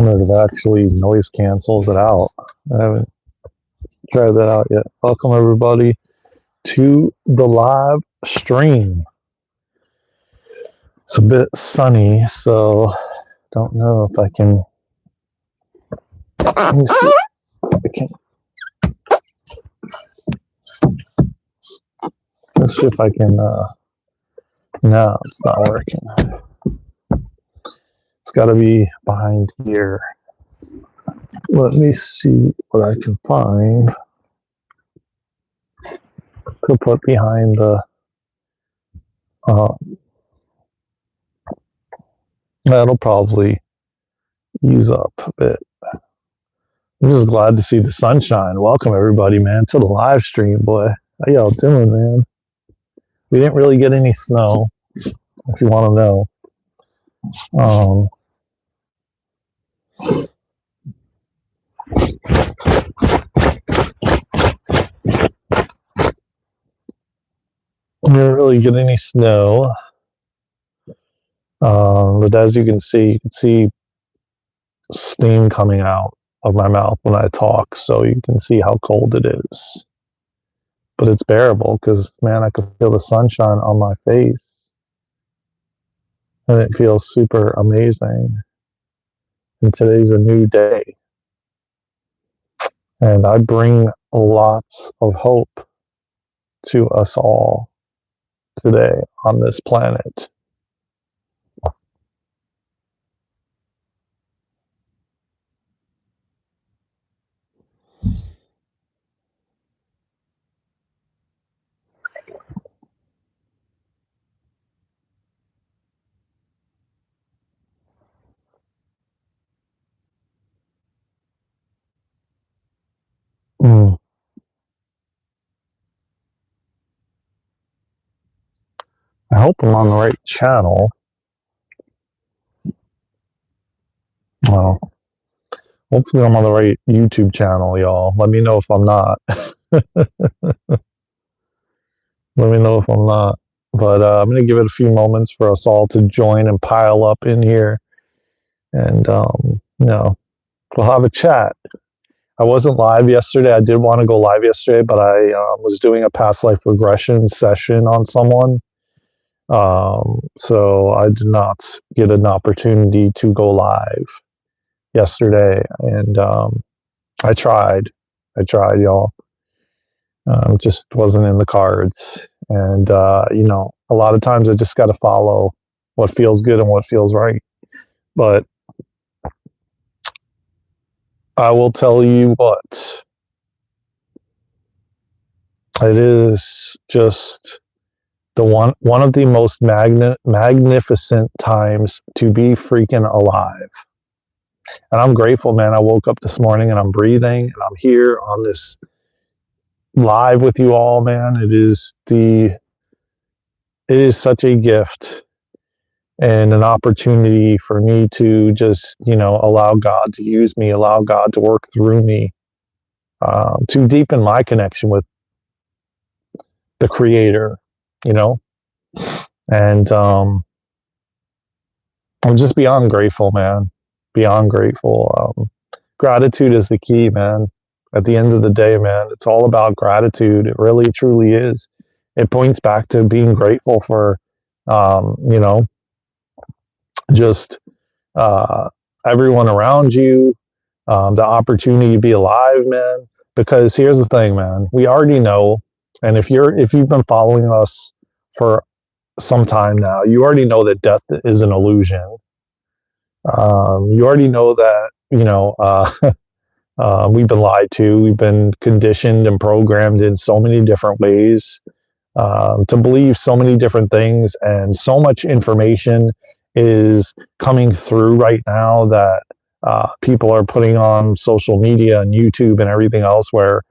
that it actually noise cancels it out. I haven't tried that out yet. Welcome everybody to the live stream. It's a bit sunny, so don't know if I can. Let me see if I can. Let's see if I can. No, it's not working. It's got to be behind here. Let me see what I can find to put behind the. That'll probably ease up a bit. I'm just glad to see the sunshine. Welcome everybody, man, to the live stream, boy. How y'all doing, man? We didn't really get any snow, if you want to know. We didn't really get any snow. But as you can see steam coming out of my mouth when I talk, so you can see how cold it is. But it's bearable because, man, I can feel the sunshine on my face. And it feels super amazing. And today's a new day. And I bring lots of hope to us all today on this planet. I hope I'm on the right channel. Well, hopefully I'm on the right YouTube channel, y'all. Let me know if I'm not. Let me know if I'm not. But I'm going to give it a few moments for us all to join and pile up in here. And, we'll have a chat. I wasn't live yesterday. I did want to go live yesterday, but I was doing a past life regression session on someone. So I did not get an opportunity to go live yesterday. And I tried, y'all. Just wasn't in the cards. And, a lot of times I just got to follow what feels good and what feels right. But I will tell you what, it is just one of the most magnificent times to be freaking alive. And I'm grateful, man. I woke up this morning and I'm breathing and I'm here on this live with you all, man. It is such a gift and an opportunity for me to just, allow God to use me, allow God to work through me, to deepen my connection with the Creator, and I'm just beyond grateful, man. Beyond grateful. Gratitude is the key, man. At the end of the day, man, it's all about gratitude. It really, truly is. It points back to being grateful for, just everyone around you, the opportunity to be alive, man. Because here's the thing, man. We already know, and if you've been following us for some time now, you already know that death is an illusion. You already know that, we've been lied to. We've been conditioned and programmed in so many different ways to believe so many different things, and so much information is coming through right now that people are putting on social media and YouTube and everything else where,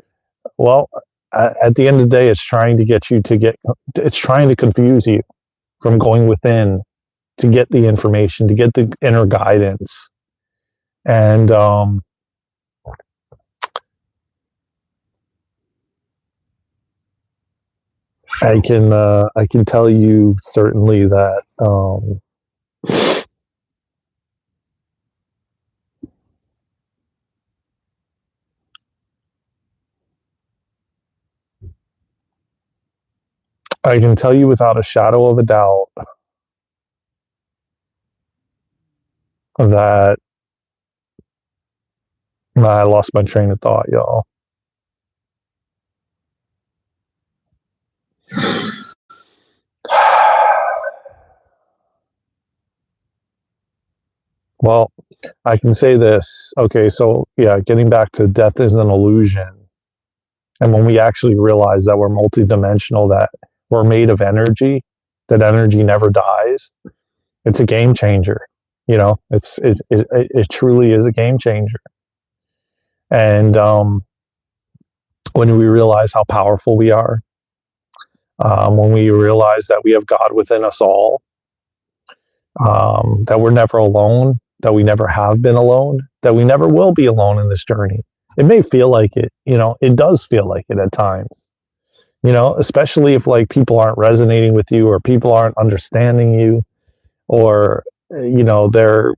well, at the end of the day, it's trying to confuse you from going within to get the information, to get the inner guidance. And I can tell you certainly that I can tell you without a shadow of a doubt that I lost my train of thought, y'all. Well, I can say this. Okay, so yeah, getting back to death is an illusion. And when we actually realize that we're multidimensional, that we're made of energy, that energy never dies, it's a game changer. You know, it truly is a game changer. And when we realize how powerful we are, when we realize that we have God within us all, that we're never alone, that we never have been alone, that we never will be alone in this journey. It may feel like it, you know, it does feel like it at times, you know, especially if like people aren't resonating with you or people aren't understanding you or, you know, they're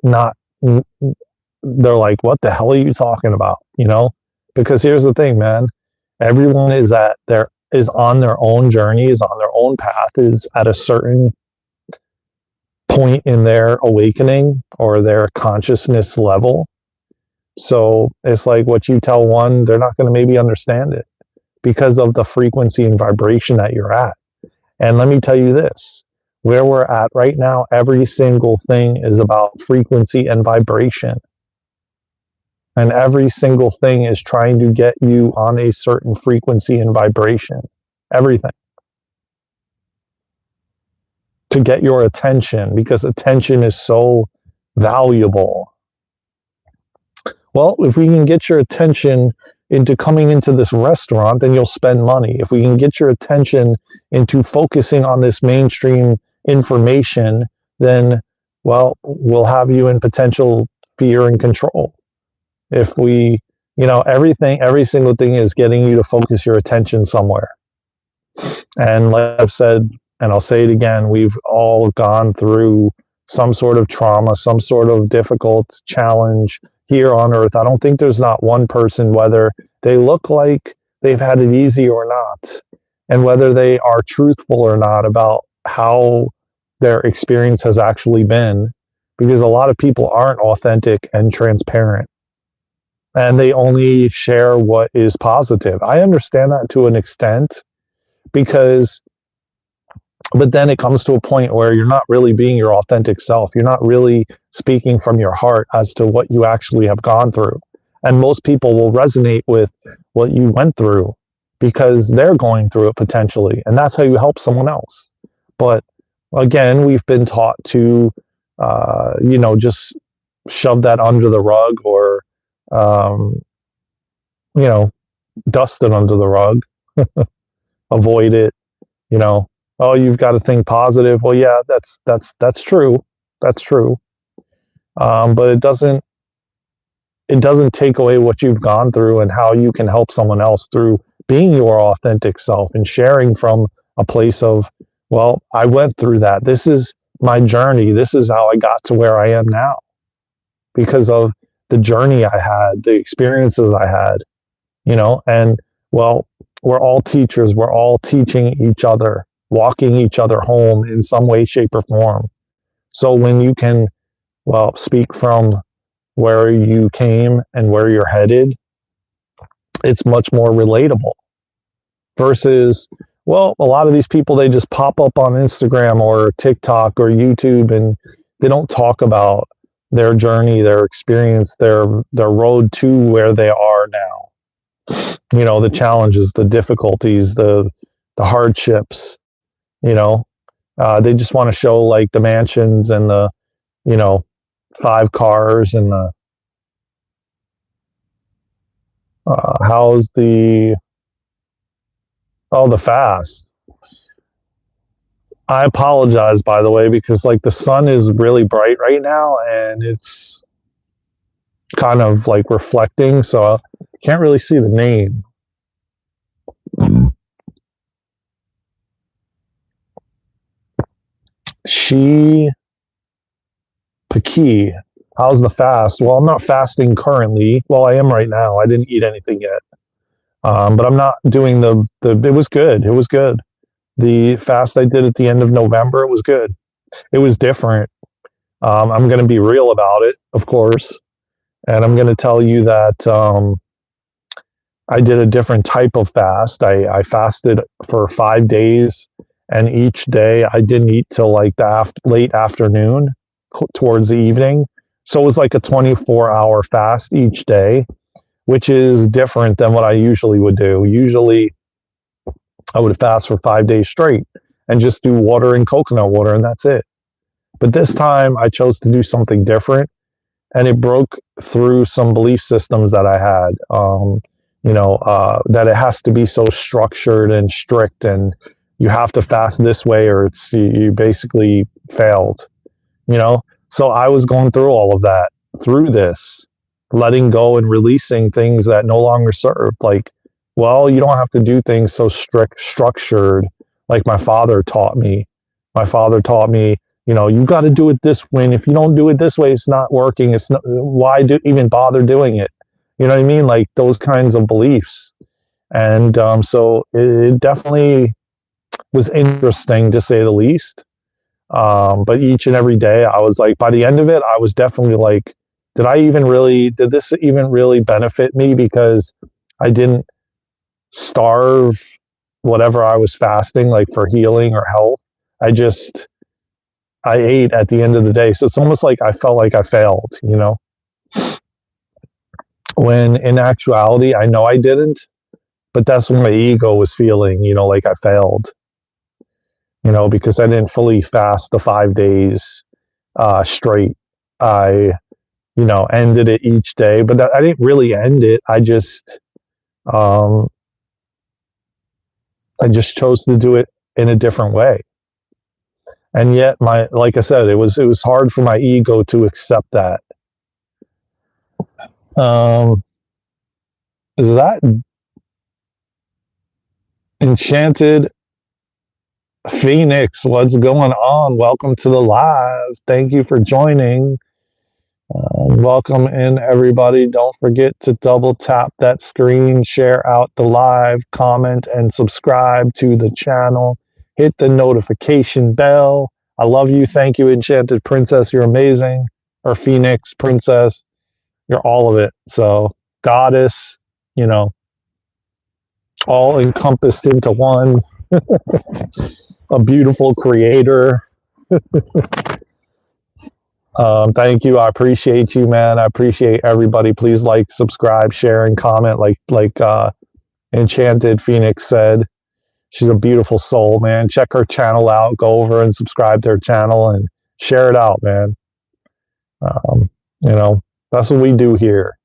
not, they're like, what the hell are you talking about? You know, because here's the thing, man, everyone is on their own journey, is on their own path, is at a certain point in their awakening or their consciousness level. So it's like what you tell one, they're not going to maybe understand it because of the frequency and vibration that you're at. And let me tell you this, where we're at right now, every single thing is about frequency and vibration. And every single thing is trying to get you on a certain frequency and vibration. Everything. To get your attention, because attention is so valuable. Well, if we can get your attention into coming into this restaurant, then you'll spend money. If we can get your attention into focusing on this mainstream information, then, well, we'll have you in potential fear and control. If we, you know, every single thing is getting you to focus your attention somewhere. And like I've said, and I'll say it again, we've all gone through some sort of trauma, some sort of difficult challenge here on earth. I don't think there's not one person, whether they look like they've had it easy or not, and whether they are truthful or not about how their experience has actually been, because a lot of people aren't authentic and transparent. And they only share what is positive. I understand that to an extent, but then it comes to a point where you're not really being your authentic self. You're not really speaking from your heart as to what you actually have gone through. And most people will resonate with what you went through because they're going through it potentially. And that's how you help someone else. But again, we've been taught to, you know, just shove that under the rug or, you know, dust it under the rug, avoid it, you know. Oh, you've got to think positive. Well, yeah, that's true. That's true. But it doesn't take away what you've gone through and how you can help someone else through being your authentic self and sharing from a place of, well, I went through that. This is my journey. This is how I got to where I am now because of the journey I had, the experiences I had, you know, and well, we're all teachers. We're all teaching each other, walking each other home in some way, shape, or form. So when you can, well, speak from where you came and where you're headed, it's much more relatable versus, well, a lot of these people, they just pop up on Instagram or TikTok or YouTube and they don't talk about their journey, their experience, their road to where they are now. You know, the challenges, the difficulties, the hardships, you know, they just want to show like the mansions and the, you know, 5 cars and the, how's the, oh, the fast. I apologize, by the way, because like the sun is really bright right now and it's kind of like reflecting, so I can't really see the name. She Paki, how's the fast? Well, I'm not fasting currently. Well, I am right now. I didn't eat anything yet. But I'm not doing it was good. It was good. The fast I did at the end of November, it was good. It was different. I'm going to be real about it, of course. And I'm going to tell you that I did a different type of fast. I fasted for 5 days, and each day I didn't eat till like the late afternoon, towards the evening. So it was like a 24-hour fast each day, which is different than what I usually would do. Usually I would fast for 5 days straight and just do water and coconut water, and that's it. But this time I chose to do something different, and it broke through some belief systems that I had. That it has to be so structured and strict, and you have to fast this way, or you basically failed. So I was going through all of that through this, letting go and releasing things that no longer served. Like, well, you don't have to do things so structured, like my father taught me. My father taught me, you got to do it this way. And if you don't do it this way, it's not working. It's not, why even bother doing it? You know what I mean? Like those kinds of beliefs. And so it definitely was interesting, to say the least. But each and every day, I was like, by the end of it, I was definitely like, did this even really benefit me? Because I didn't starve whatever I was fasting, like for healing or health. I ate at the end of the day. So it's almost like I felt like I failed, when in actuality, I know I didn't, but that's what my ego was feeling, like I failed, because I didn't fully fast the 5 days straight. I, ended it each day, but I didn't really end it. I just chose to do it in a different way. And yet like I said, it was hard for my ego to accept that. Is that Enchanted Phoenix? What's going on? Welcome to the live. Thank you for joining. Welcome in, everybody. Don't forget to double tap that screen, share out the live, comment, and subscribe to the channel. Hit the notification bell. I love you. Thank you, Enchanted Princess. You're amazing. Or Phoenix Princess. You're all of it. So, goddess, all encompassed into one. A beautiful creator. Thank you. I appreciate you, man. I appreciate everybody. Please like, subscribe, share, and comment. Like Enchanted Phoenix said, she's a beautiful soul, man. Check her channel out. Go over and subscribe to her channel and share it out, man. That's what we do here.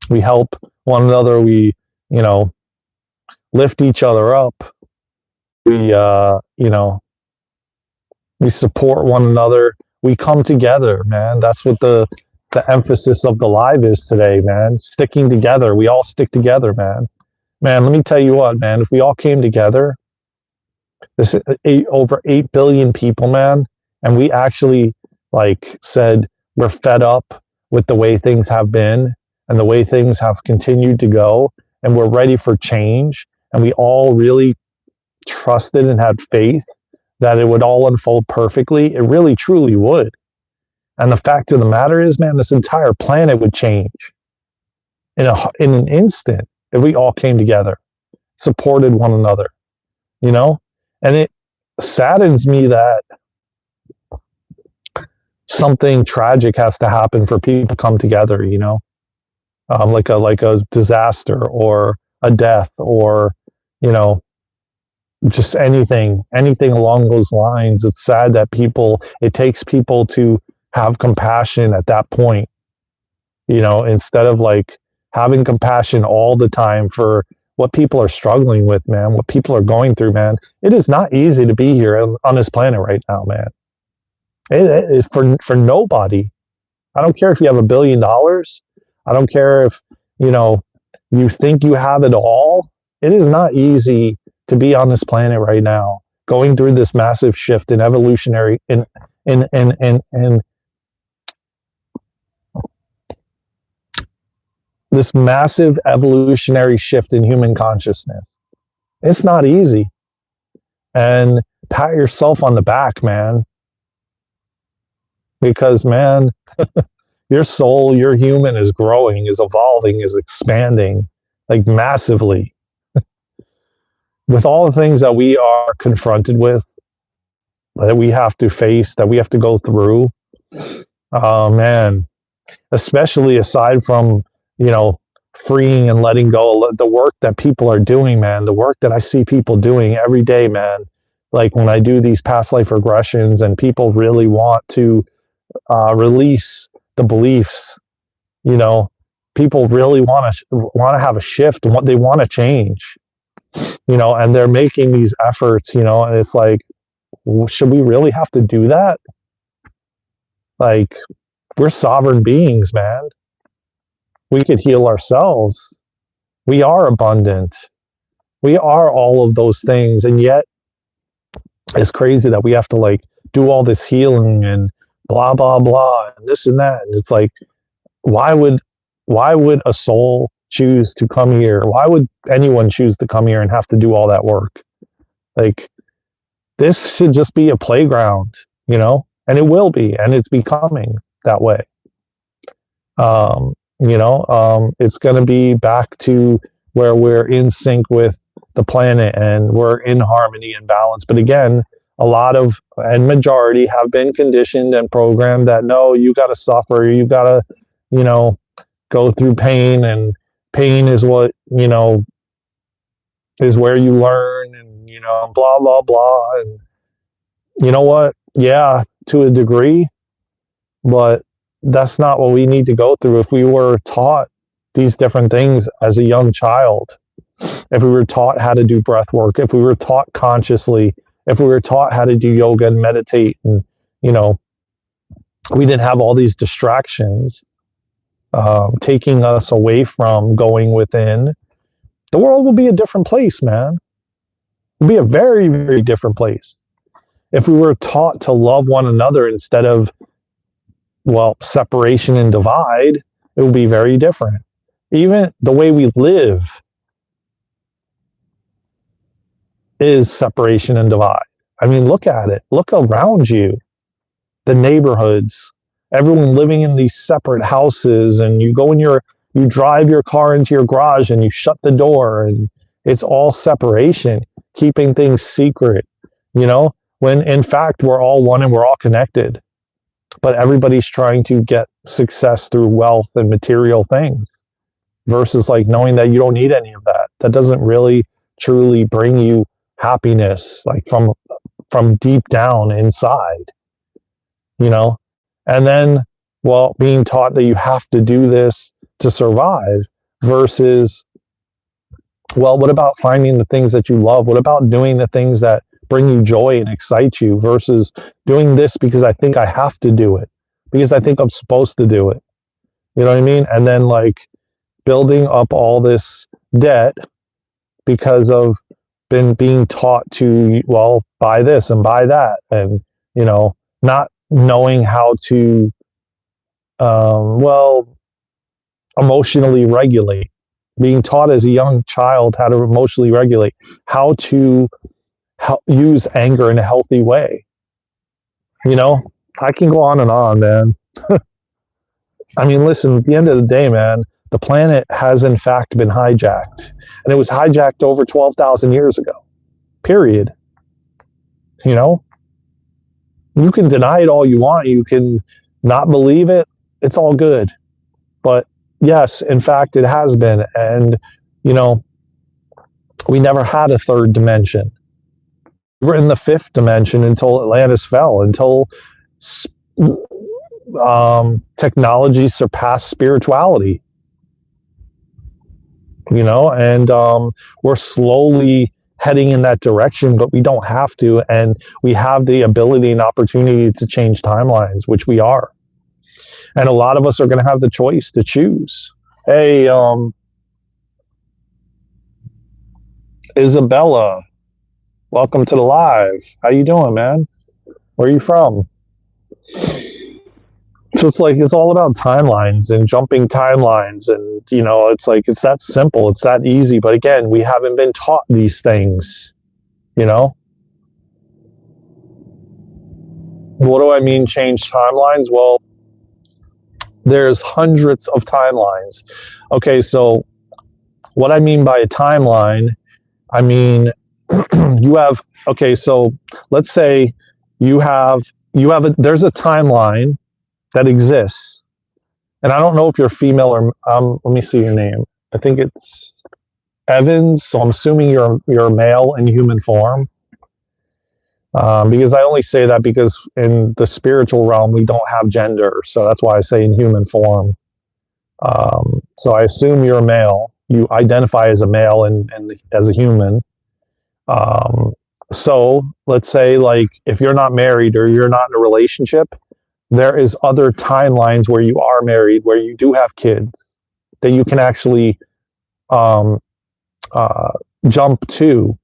We help one another. We, lift each other up. We, we support one another. We come together, man. That's what the emphasis of the live is today, man. Sticking together. We all stick together, man. Man, let me tell you what, man. If we all came together, this is over 8 billion people, man, and we actually said we're fed up with the way things have been and the way things have continued to go, and we're ready for change, and we all really trusted and had faith that it would all unfold perfectly, it really truly would. And the fact of the matter is, man, this entire planet would change in an instant if we all came together, supported one another, And it saddens me that something tragic has to happen for people to come together, like a disaster or a death or, just anything along those lines. It's sad that it takes people to have compassion at that point, instead of having compassion all the time for what people are struggling with, man, what people are going through, man. It is not easy to be here on this planet right now, man. It for nobody. I don't care if you have $1 billion. I don't care if, you think you have it all. It is not easy to be on this planet right now, going through this massive shift in evolutionary in this massive evolutionary shift in human consciousness. It's not easy. and pat yourself on the back, man. Because, man, your soul, your human is growing, is evolving, is expanding, like massively. With all the things that we are confronted with, that we have to face, that we have to go through, oh man, especially aside from, freeing and letting go, the work that people are doing, man, the work that I see people doing every day, man. Like when I do these past life regressions and people really want to release the beliefs, people really want to have a shift and what they want to change, and they're making these efforts, and it's like, should we really have to do that? Like, we're sovereign beings, man. We could heal ourselves. We are abundant. We are all of those things. And yet it's crazy that we have to like do all this healing and blah, blah, blah, and this and that. And it's like, why would a soul choose to come here? Why would anyone choose to come here and have to do all that work? Like, this should just be a playground, and it will be, and it's becoming that way. It's going to be back to where we're in sync with the planet and we're in harmony and balance. But again, a lot of, and majority have been conditioned and programmed that, no, you got to suffer, you got to, go through pain, and pain is what, is where you learn, and, blah, blah, blah. And you know what? Yeah, to a degree, but that's not what we need to go through. If we were taught these different things as a young child, if we were taught how to do breath work, if we were taught consciously, if we were taught how to do yoga and meditate, and, we didn't have all these distractions taking us away from going within, the world will be a different place, man. It'll be a very, very different place. If we were taught to love one another instead of, separation and divide, it will be very different. Even the way we live is separation and divide. I mean, look at it. Look around you. The neighborhoods, everyone living in these separate houses, and you drive your car into your garage and you shut the door, and it's all separation, keeping things secret, when in fact we're all one and we're all connected. But everybody's trying to get success through wealth and material things versus like knowing that you don't need any of that. That doesn't really truly bring you happiness, like from deep down inside, and then, being taught that you have to do this to survive versus, what about finding the things that you love? What about doing the things that bring you joy and excite you versus doing this because I think I have to do it, because I think I'm supposed to do it. You know what I mean? And then like building up all this debt because of being taught to, buy this and buy that, and, not knowing how to, emotionally regulate, being taught as a young child how to emotionally regulate, how to use anger in a healthy way. I can go on, man. I mean, listen, at the end of the day, man, the planet has in fact been hijacked, and it was hijacked over 12,000 years ago, period. You can deny it all you want. You can not believe it. It's all good. But yes, in fact, it has been. And, we never had a third dimension. We were in the fifth dimension until Atlantis fell, until technology surpassed spirituality. And we're slowly heading in that direction, but we don't have to. And we have the ability and opportunity to change timelines, which we are. And a lot of us are going to have the choice to choose. Hey, Isabella, welcome to the live. How you doing, man? Where are you from? So it's all about timelines and jumping timelines, and it's that simple, it's that easy. But again, we haven't been taught these things, What do I mean change timelines? Well, there's hundreds of timelines. Okay, so what I mean by a timeline, I mean you have, okay, so let's say there's a timeline that exists. And I don't know if you're female or let me see your name. I think it's Evans, so I'm assuming you're a male in human form. Because I only say that because in the spiritual realm we don't have gender, so that's why I say in human form. So I assume you're a male. You identify as a male and as a human. So let's say, like, if you're not married or you're not in a relationship, there is other timelines where you are married, where you do have kids, that you can actually jump to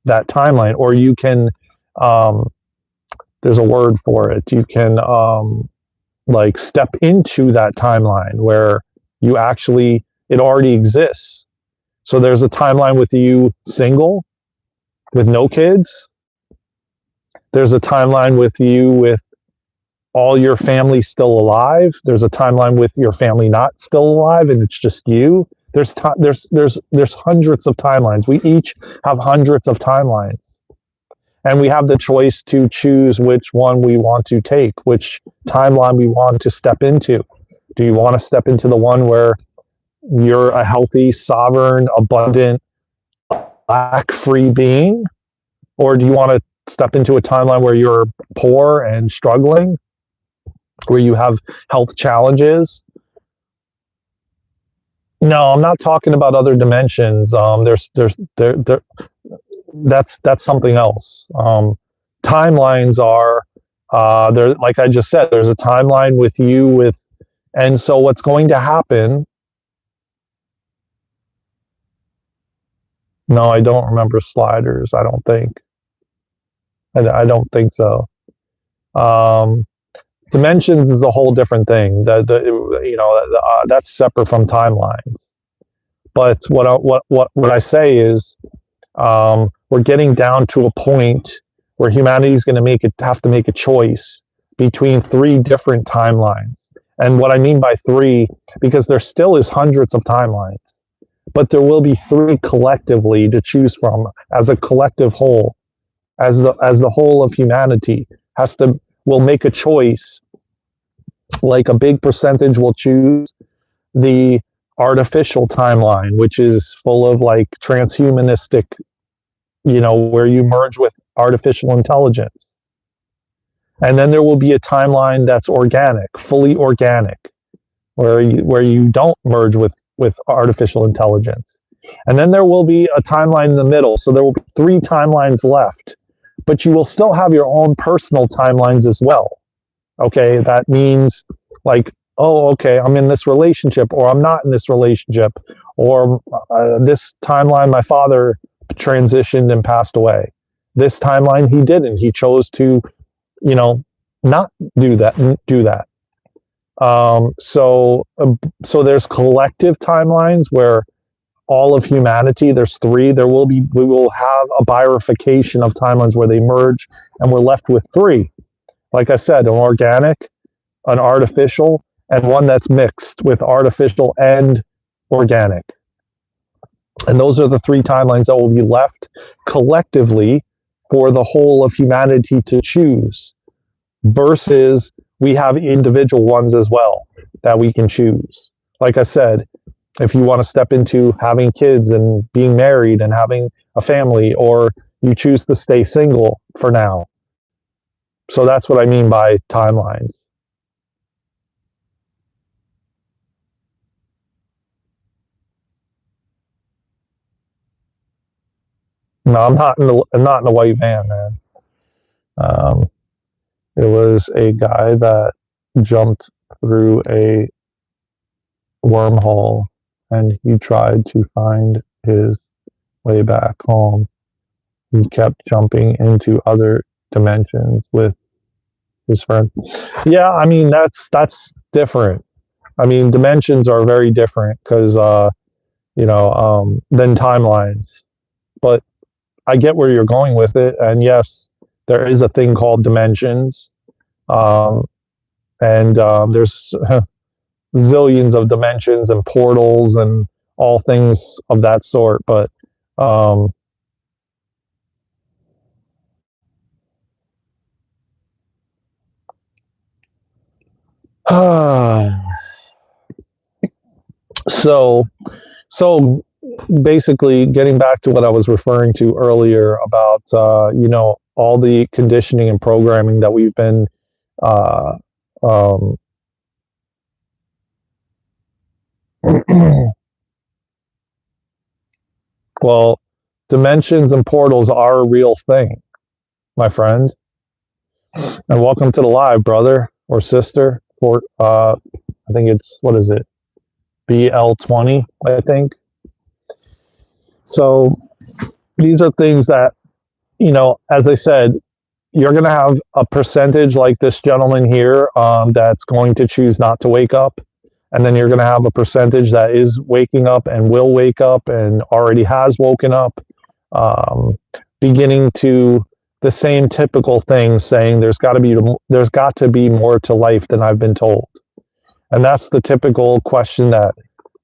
that timeline, or you can. There's a word for it. You can like step into that timeline where you actually it already exists. So there's a timeline with you single, with no kids. There's a timeline with you with all your family still alive. There's a timeline with your family not still alive and it's just you. There's hundreds of timelines. We each have hundreds of timelines. And we have the choice to choose which one we want to take, which timeline we want to step into. Do you want to step into the one where you're a healthy, sovereign, abundant, lack-free being? Or do you want to step into a timeline where you're poor and struggling, where you have health challenges? No, I'm not talking about other dimensions. That's something else. Timelines are there. Like I just said, there's a timeline with you and so what's going to happen? No, I don't remember sliders. I don't think. I don't think so. Dimensions is a whole different thing. That's separate from timelines. But what I say is, we're getting down to a point where humanity is going to have to make a choice between three different timelines. And what I mean by three, because there still is hundreds of timelines, but there will be three collectively to choose from as a collective whole, as the whole of humanity will make a choice. Like a big percentage will choose the artificial timeline, which is full of like transhumanistic, where you merge with artificial intelligence. And then there will be a timeline that's organic, fully organic, where you don't merge with artificial intelligence. And then there will be a timeline in the middle. So there will be three timelines left, but you will still have your own personal timelines as well. Okay, that means like, oh, okay, I'm in this relationship, or I'm not in this relationship, or this timeline, my father transitioned and passed away. This timeline, he didn't. He chose to, not do that. So there's collective timelines where all of humanity, there's three. We will have a bifurcation of timelines where they merge, and we're left with three. Like I said, an organic, an artificial, and one that's mixed with artificial and organic. And those are the three timelines that will be left collectively for the whole of humanity to choose, versus we have individual ones as well that we can choose. Like I said, if you want to step into having kids and being married and having a family, or you choose to stay single for now. So that's what I mean by timelines. No, I'm not in a white van, man. It was a guy that jumped through a wormhole, and he tried to find his way back home. He kept jumping into other dimensions with his friend. Yeah, I mean that's different. I mean, dimensions are very different because than timelines. But I get where you're going with it, and yes, there is a thing called dimensions, Um, and there's zillions of dimensions and portals and all things of that sort. But um, so so basically, getting back to what I was referring to earlier about all the conditioning and programming that we've been uh, um, well, dimensions and portals are a real thing, my friend. And welcome to the live, brother or sister. For I think it's, what is it? BL20, I think. So these are things that, as I said, you're going to have a percentage like this gentleman here that's going to choose not to wake up. And then you're going to have a percentage that is waking up and will wake up and already has woken up, um, beginning to the same typical thing, saying there's got to be more to life than I've been told. And that's the typical question that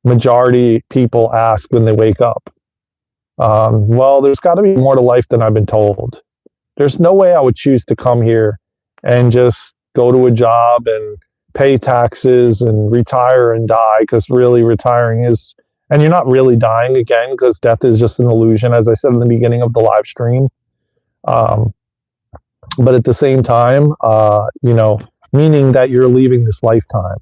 majority people ask when they wake up. Well, there's got to be more to life than I've been told. There's no way I would choose to come here and just go to a job and pay taxes and retire and die, because really retiring is, and you're not really dying again, because death is just an illusion, as I said in the beginning of the live stream. But at the same time, meaning that you're leaving this lifetime.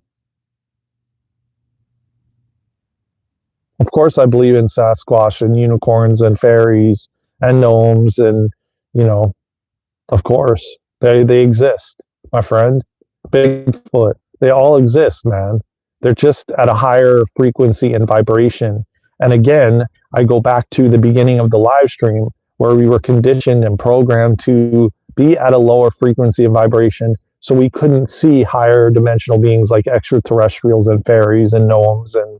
Of course, I believe in Sasquatch and unicorns and fairies and gnomes, and of course, they exist, my friend. Bigfoot, they all exist, man. They're just at a higher frequency and vibration. And again, I go back to the beginning of the live stream where we were conditioned and programmed to be at a lower frequency of vibration, so we couldn't see higher dimensional beings like extraterrestrials and fairies and gnomes. And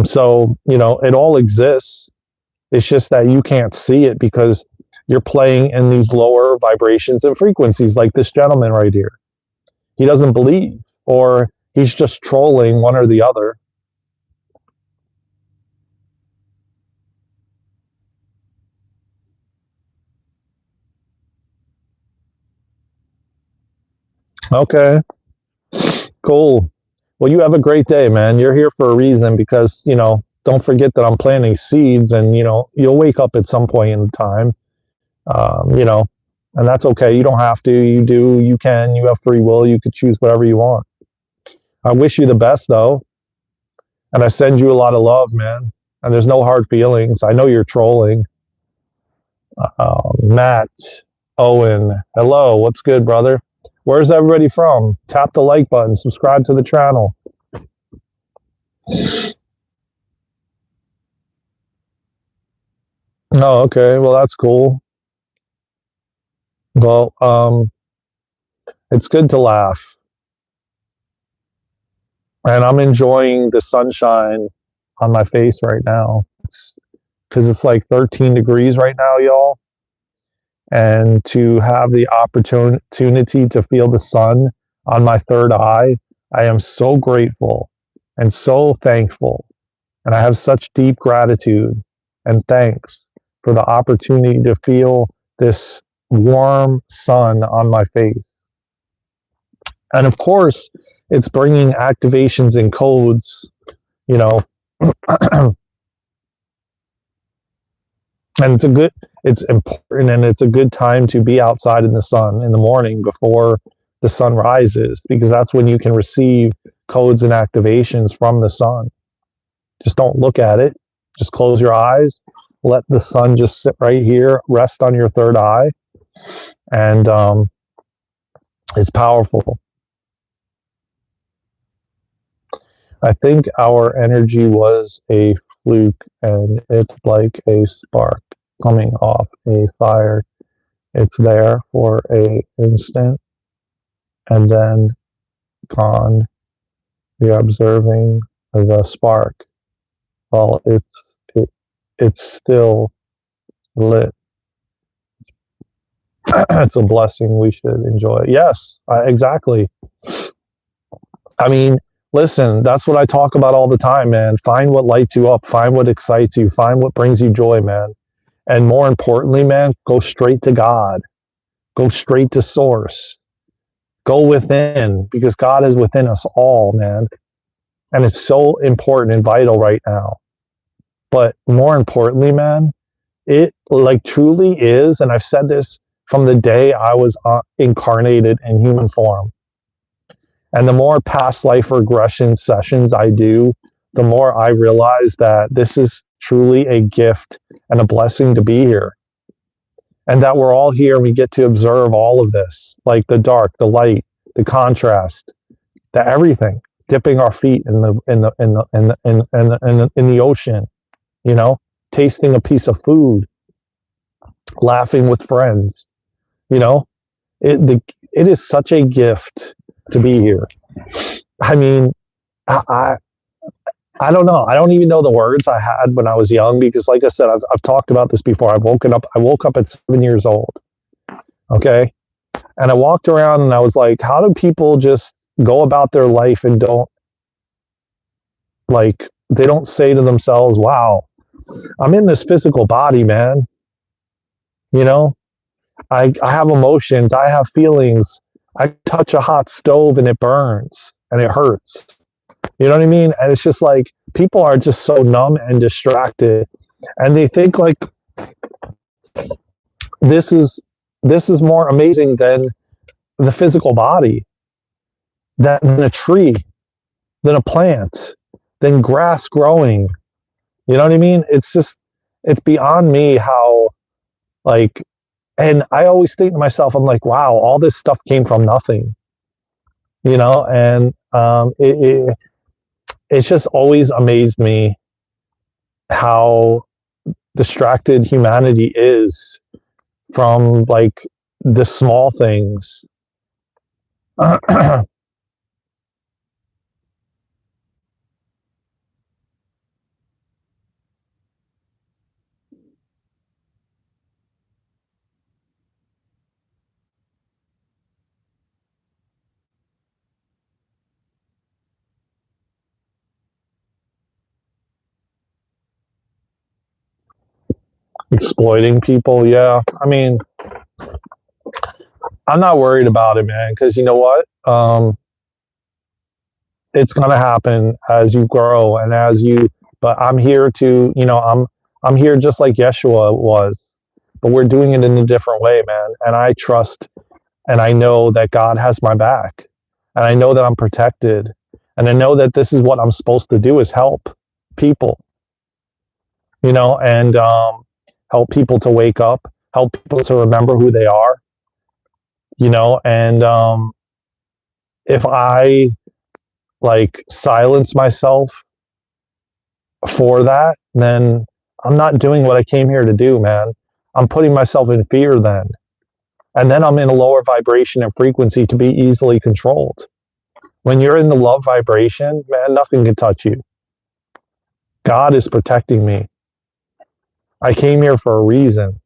so, it all exists. It's just that you can't see it because you're playing in these lower vibrations and frequencies, like this gentleman right here. He doesn't believe, or he's just trolling, one or the other. Okay, cool. Well, you have a great day, man. You're here for a reason, because, don't forget that I'm planting seeds, and, you'll wake up at some point in time, and that's okay. You don't have to. You do. You can. You have free will. You could choose whatever you want. I wish you the best, though. And I send you a lot of love, man. And there's no hard feelings. I know you're trolling. Matt, Owen, hello. What's good, brother? Where's everybody from? Tap the like button. Subscribe to the channel. Oh, okay. Well, that's cool. Well, it's good to laugh. And I'm enjoying the sunshine on my face right now. Because it's like 13 degrees right now, y'all. And to have the opportunity to feel the sun on my third eye, I am so grateful and so thankful. And I have such deep gratitude and thanks for the opportunity to feel this warm sun on my face. And of course, it's bringing activations and codes, and it's important, and it's a good time to be outside in the sun in the morning before the sun rises, because that's when you can receive codes and activations from the sun. Just don't look at it. Just close your eyes. Let the sun just sit right here, rest on your third eye. And it's powerful. I think our energy was a fluke, and it's like a spark coming off a fire. It's there for an instant, and then gone. You're observing the spark. Well, it's still lit. It's a blessing. We should enjoy it. Yes, exactly. I mean, listen, that's what I talk about all the time, man. Find what lights you up, find what excites you, find what brings you joy, man. And more importantly, man, go straight to God. Go straight to source. Go within, because God is within us all, man. And it's so important and vital right now. But more importantly, man, it like truly is, and I've said this from the day I was incarnated in human form. And the more past life regression sessions I do, the more I realize that this is truly a gift and a blessing to be here. And that we're all here and we get to observe all of this, like the dark, the light, the contrast, the everything, dipping our feet in the ocean, you know, tasting a piece of food, laughing with friends, you know, it is such a gift to be here. I mean, I I don't know. I don't even know the words I had when I was young because, like I said, I've talked about this before. I woke up at 7 years old. Okay, and I walked around and I was like, how do people just go about their life and they don't say to themselves, "Wow, I'm in this physical body, man. You know, I have emotions. I have feelings. I touch a hot stove and it burns and it hurts." You know what I mean? And it's just like people are just so numb and distracted, and they think like this is more amazing than the physical body, than a tree, than a plant, than grass growing. You know what I mean? It's beyond me how like, and I always think to myself, I'm like, wow, all this stuff came from nothing. You know, and it's just always amazed me how distracted humanity is from like the small things. Exploiting people, yeah. I mean, I'm not worried about it, man, because you know what? It's gonna happen as you grow and as you. But I'm here to, I'm here just like Yeshua was, but we're doing it in a different way, man. And I trust, and I know that God has my back, and I know that I'm protected, and I know that this is what I'm supposed to do is help people, and help people to wake up, help people to remember who they are, and if I like silence myself for that, then I'm not doing what I came here to do, man. I'm putting myself in fear then. And then I'm in a lower vibration and frequency to be easily controlled. When you're in the love vibration, man, nothing can touch you. God is protecting me. I came here for a reason.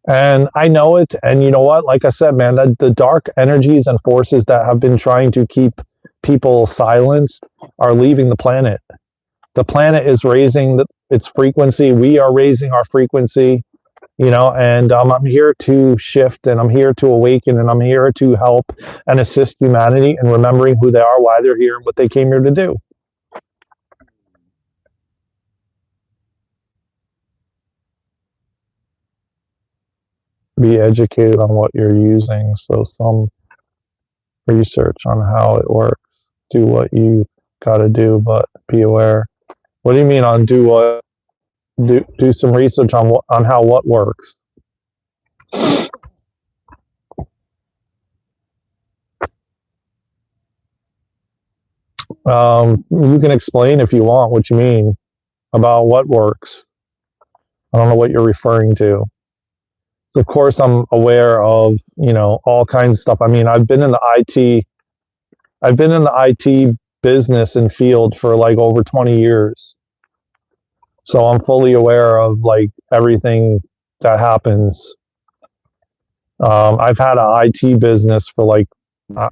And I know it. And you know what? Like I said, man, that the dark energies and forces that have been trying to keep people silenced are leaving the planet. The planet is raising its frequency. We are raising our frequency, and I'm here to shift, and I'm here to awaken, and I'm here to help and assist humanity in remembering who they are, why they're here, and what they came here to do. Be educated on what you're using. So some research on how it works. Do what you got to do, but be aware. What do you mean on do some research on how what works? You can explain if you want what you mean about what works. I don't know what you're referring to. Of course, I'm aware of, all kinds of stuff. I mean, I've been in the IT business and field for like over 20 years. So I'm fully aware of like everything that happens. I've had an IT business for like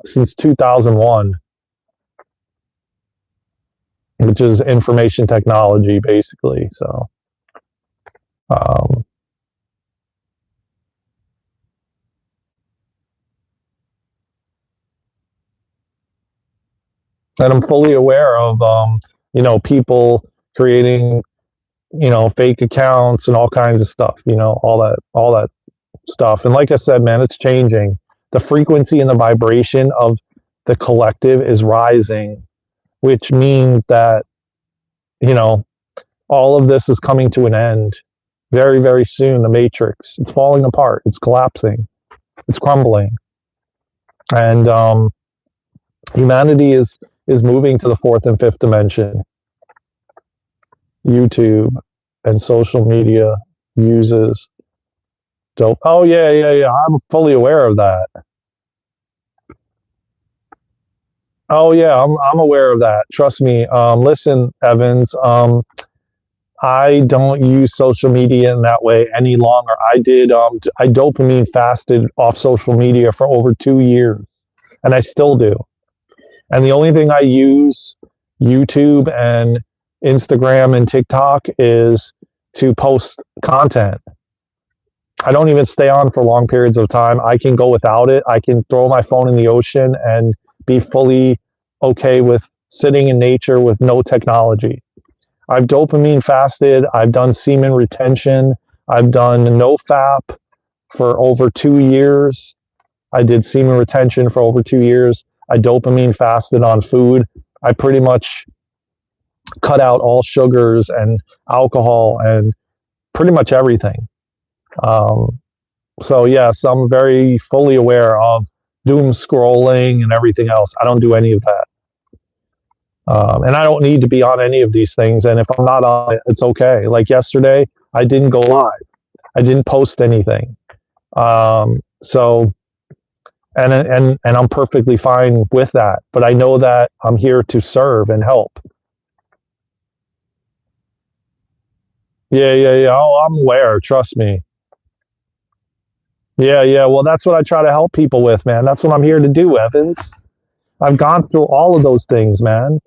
since 2001, which is information technology, basically. So, um, and I'm fully aware of, people creating, fake accounts and all kinds of stuff, all that stuff. And like I said, man, it's changing. The frequency and the vibration of the collective is rising, which means that, you know, all of this is coming to an end very, very soon. The matrix, it's falling apart. It's collapsing. It's crumbling. And humanity is moving to the fourth and fifth dimension. YouTube and social media uses dope. Oh yeah. I'm fully aware of that. Oh yeah, I'm aware of that. Trust me. Listen, Evans. I don't use social media in that way any longer. I did. I dopamine fasted off social media for over 2 years, and I still do. And the only thing I use YouTube and Instagram and TikTok is to post content. I don't even stay on for long periods of time. I can go without it. I can throw my phone in the ocean and be fully okay with sitting in nature with no technology. I've dopamine fasted. I've done semen retention. I've done NoFap for over 2 years. I did semen retention for over 2 years. I dopamine fasted on food. I pretty much cut out all sugars and alcohol and pretty much everything. So yes, I'm very fully aware of doom scrolling and everything else. I don't do any of that. And I don't need to be on any of these things. And if I'm not on it, it's okay. Like yesterday, I didn't go live. I didn't post anything. So, and I'm perfectly fine with that. But I know that I'm here to serve and help. Yeah. Oh, I'm aware. Trust me. Yeah. Well, that's what I try to help people with, man. That's what I'm here to do, Evans. I've gone through all of those things, man.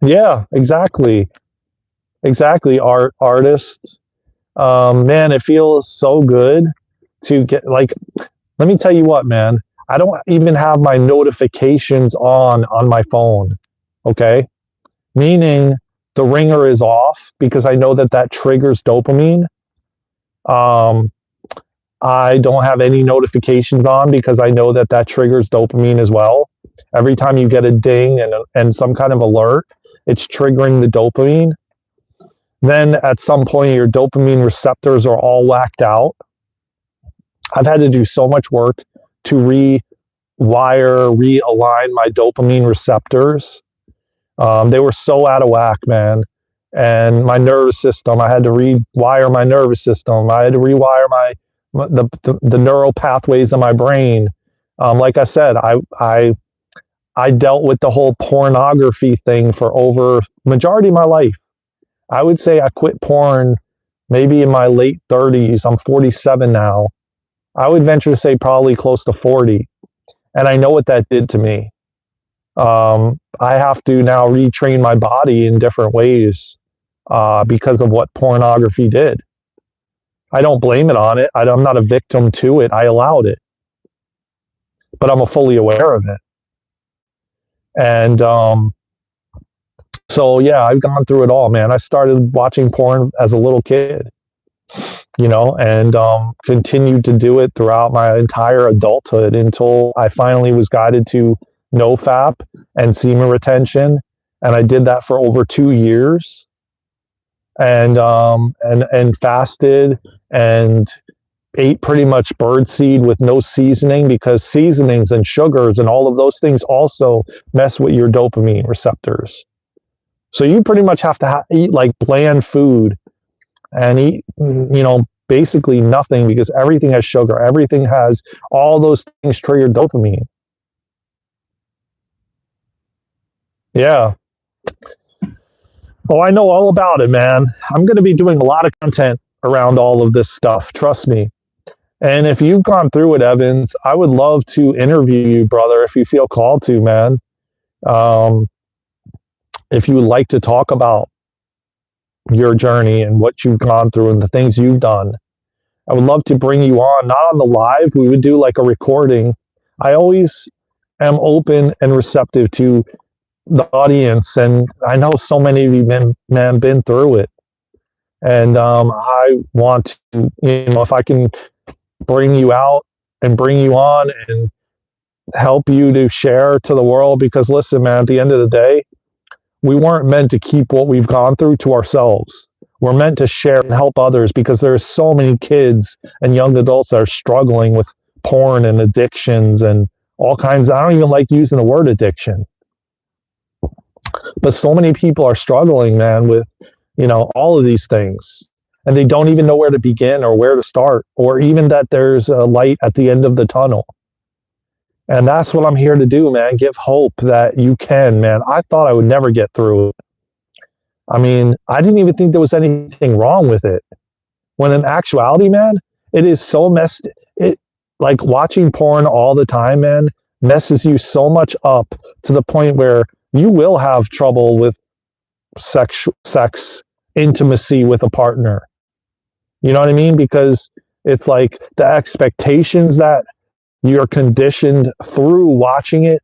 Yeah, exactly. Exactly. Artists. Man, it feels so good to get like, let me tell you what, man. I don't even have my notifications on my phone. Okay. Meaning the ringer is off because I know that that triggers dopamine. Um, I don't have any notifications on because I know that that triggers dopamine as well. Every time you get a ding and some kind of alert, it's triggering the dopamine. Then at some point, your dopamine receptors are all whacked out. I've had to do so much work to realign my dopamine receptors. They were so out of whack, man. And my nervous system, I had to rewire my nervous system. I had to rewire the neural pathways in my brain. Like I said, I dealt with the whole pornography thing for over majority of my life. I would say I quit porn maybe in my late 30s. I'm 47 now. I would venture to say probably close to 40. And I know what that did to me. I have to now retrain my body in different ways because of what pornography did. I don't blame it on it. I'm not a victim to it. I allowed it. But I'm fully aware of it. And so, yeah, I've gone through it all, man. I started watching porn as a little kid, and continued to do it throughout my entire adulthood until I finally was guided to NoFap and semen retention. And I did that for over 2 years and fasted and ate pretty much bird seed with no seasoning because seasonings and sugars and all of those things also mess with your dopamine receptors. So you pretty much have to eat like bland food and eat, basically nothing because everything has sugar. Everything has all those things trigger dopamine. Yeah. Oh, I know all about it, man. I'm going to be doing a lot of content around all of this stuff. Trust me. And if you've gone through it, Evans, I would love to interview you, brother, if you feel called to, man. Um, if you would like to talk about your journey and what you've gone through and the things you've done, I would love to bring you on, not on the live. We would do like a recording. I always am open and receptive to the audience, and I know so many of you been through it, and I want to, if I can bring you out and bring you on and help you to share to the world, because listen, man, at the end of the day, we weren't meant to keep what we've gone through to ourselves. We're meant to share and help others, because there's so many kids and young adults that are struggling with porn and addictions and all kinds. I don't even like using the word addiction, but so many people are struggling, man, with, all of these things. And they don't even know where to begin or where to start, or even that there's a light at the end of the tunnel. And that's what I'm here to do, man. Give hope that you can, man. I thought I would never get through it. I mean, I didn't even think there was anything wrong with it. When in actuality, man, it is so messed. It, like, watching porn all the time, man, messes you so much up to the point where you will have trouble with sex intimacy with a partner. You know what I mean? Because it's like the expectations that you're conditioned through watching it,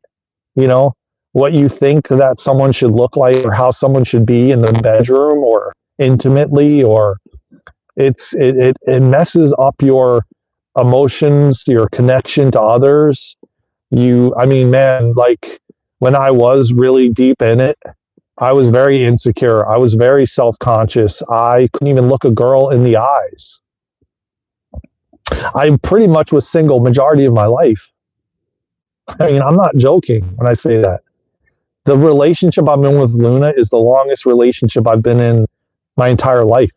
what you think that someone should look like or how someone should be in the bedroom or intimately, or it messes up your emotions, your connection to others. I mean, man, like when I was really deep in it, I was very insecure. I was very self-conscious. I couldn't even look a girl in the eyes. I pretty much was single majority of my life. I mean, I'm not joking when I say that. The relationship I'm in with Luna is the longest relationship I've been in my entire life.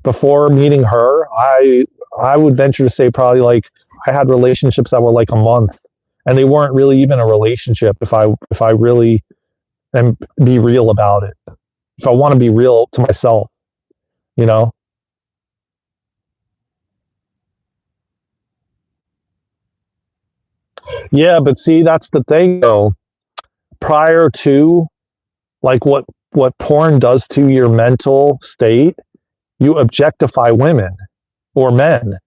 Before meeting her, I would venture to say probably like I had relationships that were like a month, and they weren't really even a relationship if I really and be real about it. If I want to be real to myself, you know? Yeah, but see, that's the thing though. Prior to like what porn does to your mental state, you objectify women or men.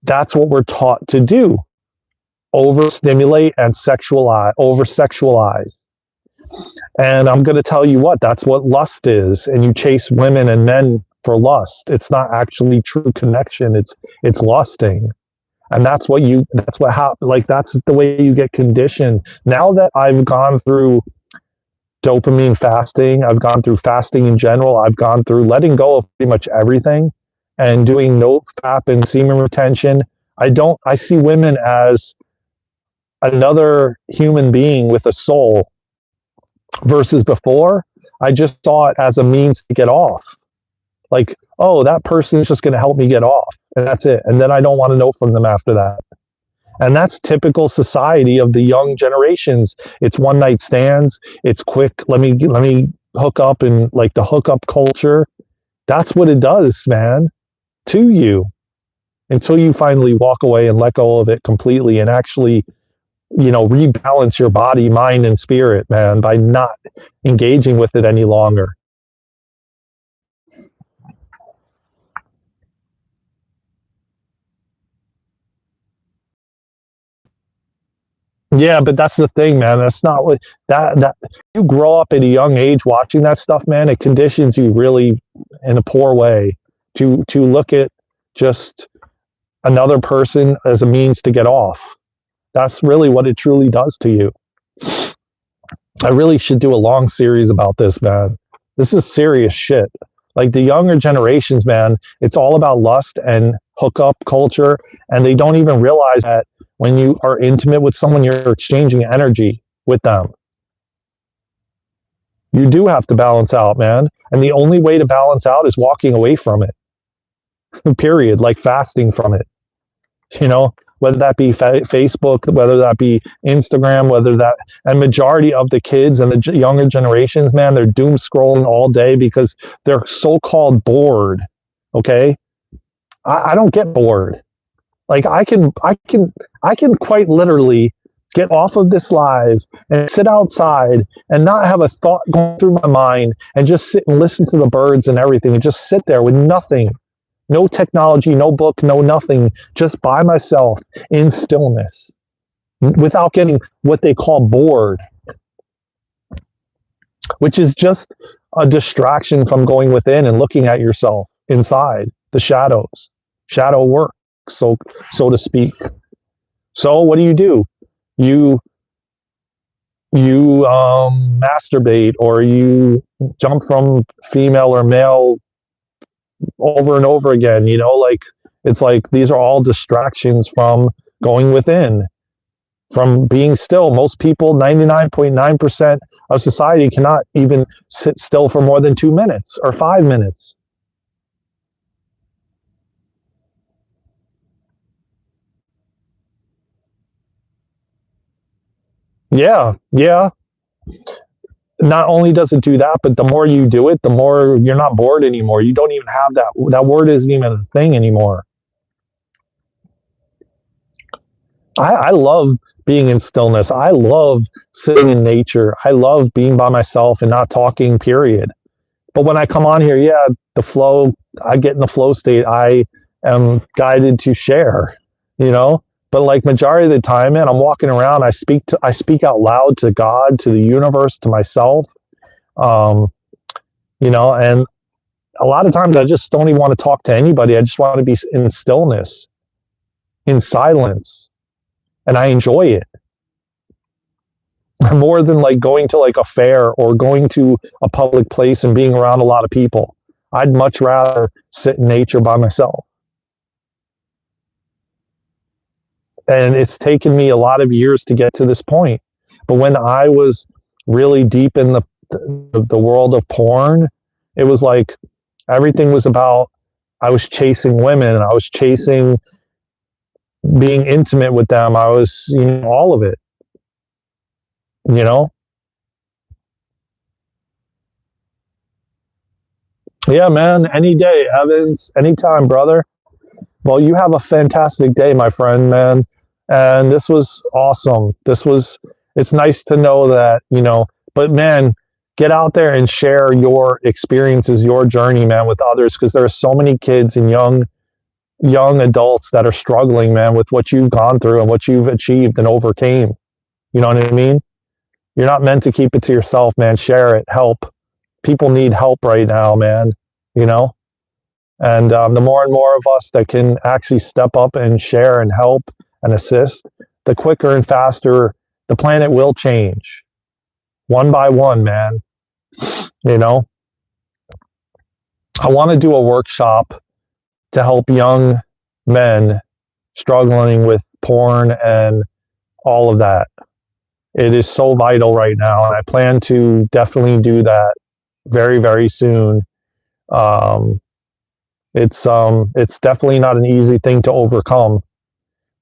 That's what we're taught to do. Overstimulate and over sexualize. And I'm going to tell you what, that's what lust is. And you chase women and men for lust. It's not actually true connection. It's lusting. And that's that's the way you get conditioned. Now that I've gone through dopamine fasting, I've gone through fasting in general, I've gone through letting go of pretty much everything and doing no FAP and semen retention. I see women as another human being with a soul, versus before, I just saw it as a means to get off. Like, oh, that person is just going to help me get off, and that's it. And then I don't want to know from them after that. And that's typical society of the young generations. It's one night stands. It's quick. Let me hook up, and like the hookup culture. That's what it does, man, to you, until you finally walk away and let go of it completely and actually, rebalance your body, mind, and spirit, man, by not engaging with it any longer. Yeah, but that's the thing, man. That's not what that you grow up at a young age watching that stuff, man. It conditions you really in a poor way to look at just another person as a means to get off. That's really what it truly does to you. I really should do a long series about this, man. This is serious shit. Like the younger generations, man, it's all about lust and hookup culture, and they don't even realize that when you are intimate with someone, you're exchanging energy with them. You do have to balance out, man. And the only way to balance out is walking away from it. Period. Like fasting from it. whether that be Facebook, whether that be Instagram, and majority of the kids and the younger generations, man, they're doom scrolling all day because they're so-called bored. Okay. I don't get bored. Like I can quite literally get off of this live and sit outside and not have a thought going through my mind and just sit and listen to the birds and everything and just sit there with nothing, no technology, no book, no nothing, just by myself in stillness without getting what they call bored, which is just a distraction from going within and looking at yourself inside the shadows, shadow work, so to speak. So what do? You masturbate, or you jump from female or male over and over again, like it's like these are all distractions from going within, from being still. Most people, 99.9% of society, cannot even sit still for more than 2 minutes or 5 minutes. Yeah. Not only does it do that, but the more you do it, the more you're not bored anymore. You don't even have that word isn't even a thing anymore. I love being in stillness. I love sitting in nature. I love being by myself and not talking, period. But when I come on here, yeah, the flow, I get in the flow state. I am guided to share, But like majority of the time, man, I'm walking around. I speak out loud to God, to the universe, to myself. And a lot of times I just don't even want to talk to anybody. I just want to be in stillness, in silence, and I enjoy it more than like going to like a fair or going to a public place and being around a lot of people. I'd much rather sit in nature by myself. And it's taken me a lot of years to get to this point. But when I was really deep in the world of porn, it was like everything was about, I was chasing women, I was chasing being intimate with them. I was, all of it, Yeah, man, any day, Evans, anytime, brother. Well, you have a fantastic day, my friend, man. And this was awesome. It's nice to know that, but man, get out there and share your experiences, your journey, man, with others, because there are so many kids and young adults that are struggling, man, with what you've gone through and what you've achieved and overcame. You know what I mean? You're not meant to keep it to yourself, man. Share it, help. People need help right now, man, And the more and more of us that can actually step up and share and help and assist, the quicker and faster the planet will change. One by one, man. I want to do a workshop to help young men struggling with porn and all of that. It is so vital right now, and I plan to definitely do that very, very soon. It's definitely not an easy thing to overcome.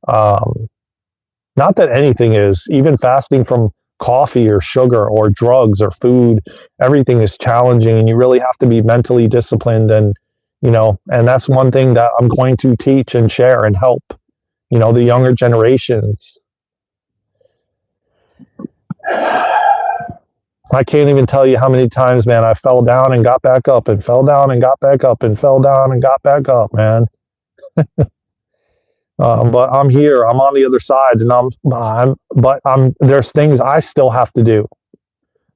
Not that anything is, even fasting from coffee or sugar or drugs or food, everything is challenging, and you really have to be mentally disciplined. And, and that's one thing that I'm going to teach and share and help, the younger generations. I can't even tell you how many times, man, I fell down and got back up and fell down and got back up and fell down and got back up, man. But I'm here. I'm on the other side, and there's things I still have to do.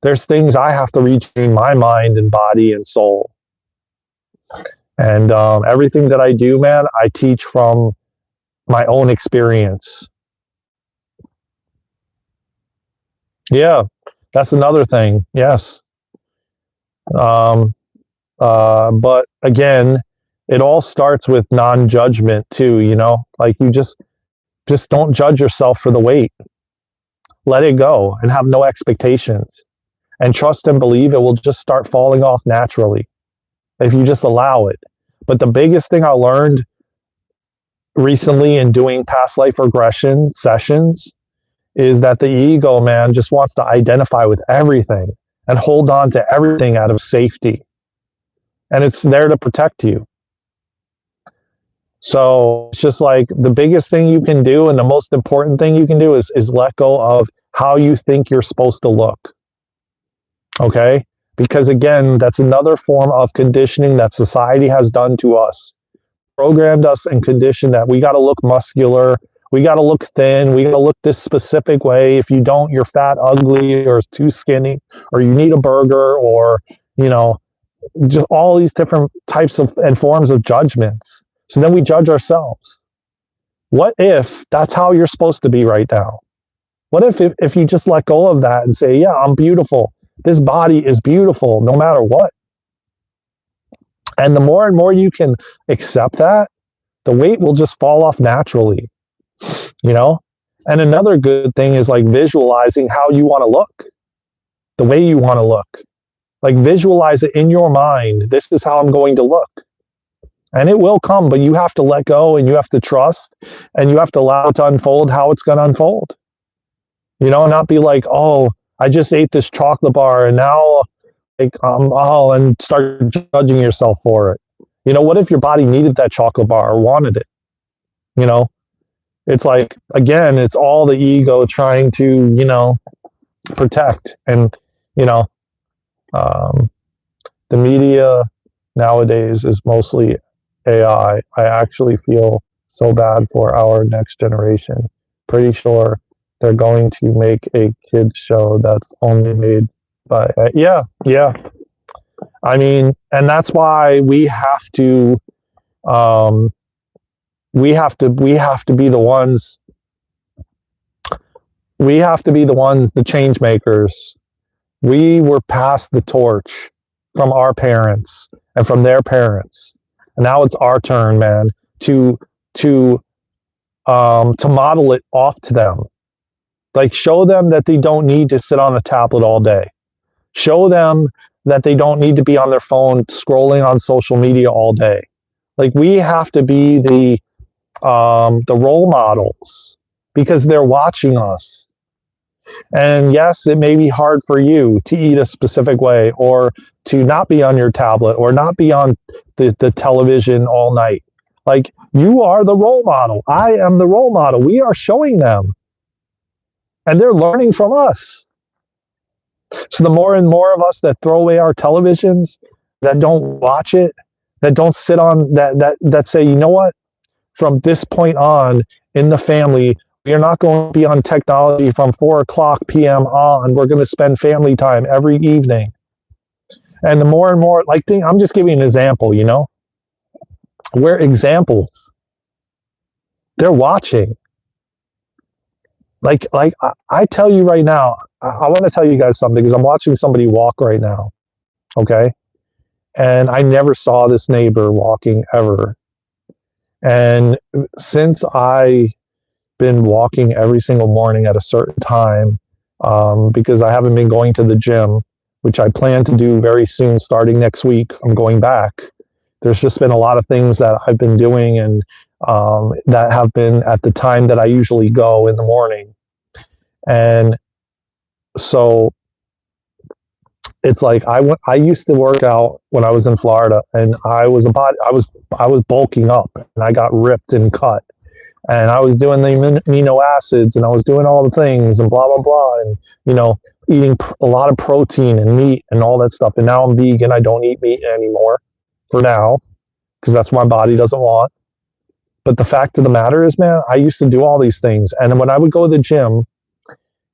There's things I have to retrain my mind and body and soul. And everything that I do, man, I teach from my own experience. Yeah, that's another thing. Yes. But again, it all starts with non-judgment too, like you just don't judge yourself for the weight. Let it go and have no expectations, and trust and believe it will just start falling off naturally if you just allow it. But the biggest thing I learned recently in doing past life regression sessions is that the ego, man, just wants to identify with everything and hold on to everything out of safety. And it's there to protect you. So it's just like the biggest thing you can do and the most important thing you can do is let go of how you think you're supposed to look. Okay? Because again, that's another form of conditioning that society has done to us. Programmed us and conditioned that we got to look muscular, we got to look thin, we got to look this specific way. If you don't, you're fat, ugly, or too skinny, or you need a burger, or, you know, just all these different types of and forms of judgments. So then we judge ourselves. What if that's how you're supposed to be right now? What if you just let go of that and say, yeah, I'm beautiful. This body is beautiful no matter what. And the more and more you can accept that, the weight will just fall off naturally, you know? And another good thing is like visualizing how you want to look, the way you want to look. Like visualize it in your mind. This is how I'm going to look. And it will come, but you have to let go and you have to trust and you have to allow it to unfold how it's going to unfold. You know, not be like, oh, I just ate this chocolate bar and now like, and start judging yourself for it. You know, what if your body needed that chocolate bar or wanted it? You know, it's like, again, it's all the ego trying to, you know, protect. And, you know, the media nowadays is mostly AI. I actually feel so bad for our next generation. Pretty sure they're going to make a kids show that's only made by yeah. I mean, and that's why we have to we have to be the ones, the change makers. We were passed the torch from our parents and from their parents. And now it's our turn, man, to model it off to them. Like, show them that they don't need to sit on a tablet all day. Show them that they don't need to be on their phone scrolling on social media all day. Like, we have to be the role models because they're watching us. And yes, it may be hard for you to eat a specific way or to not be on your tablet or not be on the television all night. Like, you are the role model. I am the role model. We are showing them. And they're learning from us. So the more and more of us that throw away our televisions, that don't watch it, that don't sit on, that say, you know what? From this point on in the family, we are not going to be on technology from 4:00 p.m. on. We're going to spend family time every evening. And the more and more, like, I'm just giving an example, you know? We're examples. They're watching. Like I tell you right now, I want to tell you guys something because I'm watching somebody walk right now, okay? And I never saw this neighbor walking ever. And since I've been walking every single morning at a certain time, because I haven't been going to the gym, which I plan to do very soon, starting next week, I'm going back. There's just been a lot of things that I've been doing and that have been at the time that I usually go in the morning. And so it's like I used to work out when I was in Florida, and I was bulking up, and I got ripped and cut, and I was doing the amino acids, and I was doing all the things, and blah blah blah, and you know, eating a lot of protein and meat and all that stuff. And now I'm vegan. I don't eat meat anymore for now because that's what my body doesn't want. But the fact of the matter is, man, I used to do all these things, and when I would go to the gym,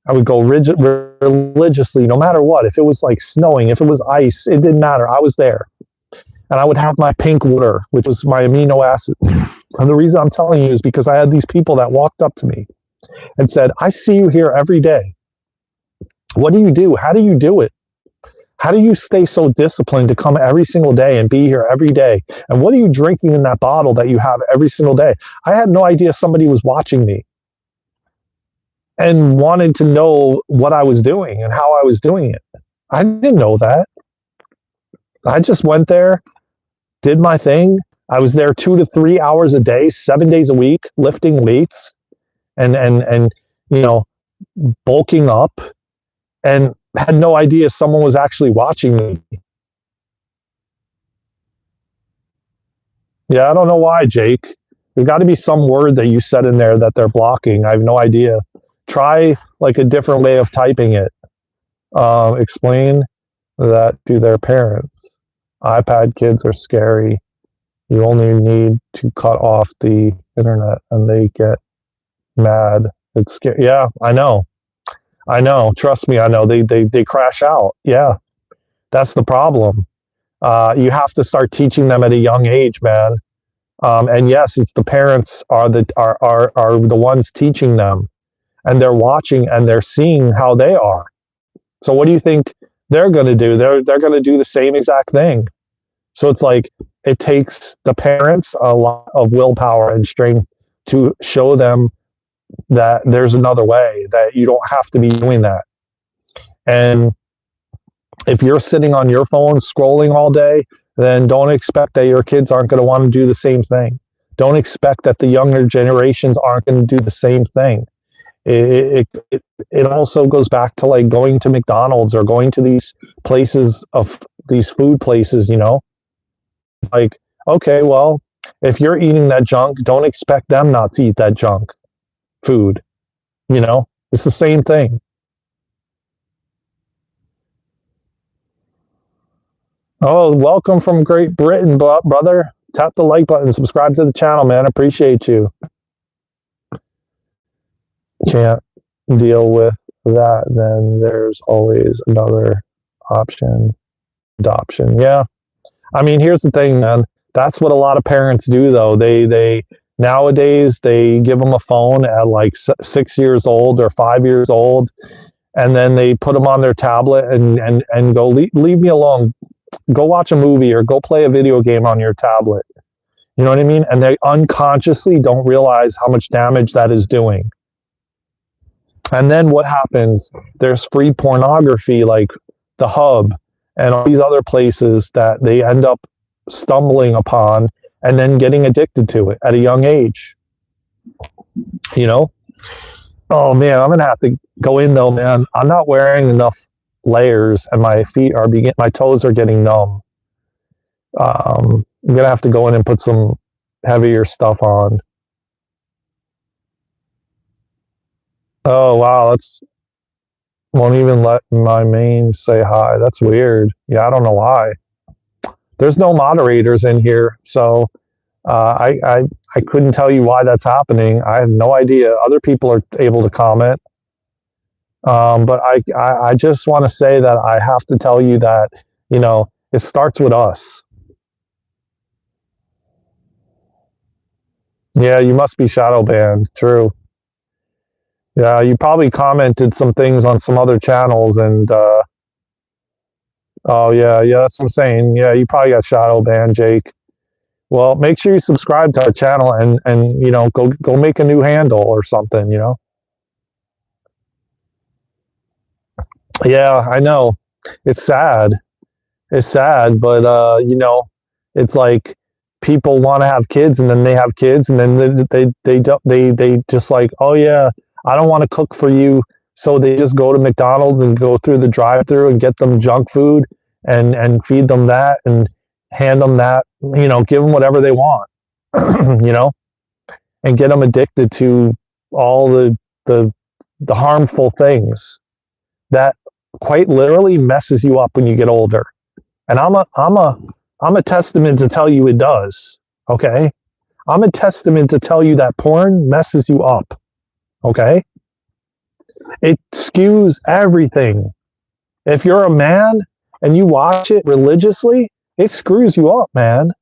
I would go religiously, no matter what. If it was like snowing, if it was ice, it didn't matter. I was there. And I would have my pink water, which was my amino acids. And the reason I'm telling you is because I had these people that walked up to me and said, I see you here every day. What do you do? How do you do it? How do you stay so disciplined to come every single day and be here every day? And what are you drinking in that bottle that you have every single day? I had no idea somebody was watching me and wanted to know what I was doing and how I was doing it. I didn't know that. I just went there, did my thing, I was there 2 to 3 hours a day, 7 days a week, lifting weights and you know, bulking up, and had no idea someone was actually watching me. Yeah, I don't know why, Jake. There's got to be some word that you said in there that they're blocking. I have no idea. Try like a different way of typing it. Explain that to their parents. iPad kids are scary. You only need to cut off the internet and they get mad. It's scary. Yeah, I know. I know. Trust me, I know. They crash out. Yeah, that's the problem. You have to start teaching them at a young age, man. And yes, it's the parents are the ones teaching them, and they're watching and they're seeing how they are. So what do you think they're going to do? They're going to do the same exact thing. So it's like it takes the parents a lot of willpower and strength to show them that there's another way, that you don't have to be doing that. And if you're sitting on your phone scrolling all day, then don't expect that your kids aren't going to want to do the same thing. Don't expect that the younger generations aren't going to do the same thing. It also goes back to like going to McDonald's or going to these places of these food places, you know, like, okay, well, if you're eating that junk, don't expect them not to eat that junk food. You know, it's the same thing. Oh, welcome from Great Britain, brother. Tap the like button, subscribe to the channel, man. Appreciate you. Can't deal with that, then there's always another option. Adoption. Yeah. I mean, here's the thing, man. That's what a lot of parents do, though. They nowadays they give them a phone at like 6 years old or 5 years old, and then they put them on their tablet and go leave me alone. Go watch a movie or go play a video game on your tablet. You know what I mean? And they unconsciously don't realize how much damage that is doing. And then what happens? There's free pornography like the Hub and all these other places that they end up stumbling upon and then getting addicted to it at a young age. You know? Oh man, I'm gonna have to go in though, man. I'm not wearing enough layers and my feet are my toes are getting numb. I'm gonna have to go in and put some heavier stuff on. Oh wow, that's won't even let my main say hi. That's weird. Yeah, I don't know why. There's no moderators in here, so I couldn't tell you why that's happening. I have no idea. Other people are able to comment. But I just want to say that I have to tell you that, you know, it starts with us. Yeah, you must be shadow banned. True. Yeah, you probably commented some things on some other channels and, oh yeah, that's what I'm saying. Yeah, you probably got shadow banned, Jake. Well, make sure you subscribe to our channel and you know, go make a new handle or something, you know? Yeah, I know. It's sad. It's sad, but you know, it's like people want to have kids and then they have kids and then they just like, oh yeah, I don't want to cook for you, so they just go to McDonald's and go through the drive-through and get them junk food and feed them that and hand them that, you know, give them whatever they want, you know, and get them addicted to all the harmful things that quite literally messes you up when you get older. And I'm a testament to tell you it does. Okay, I'm a testament to tell you that porn messes you up. Okay, it skews everything. If you're a man and you watch it religiously, it screws you up, man.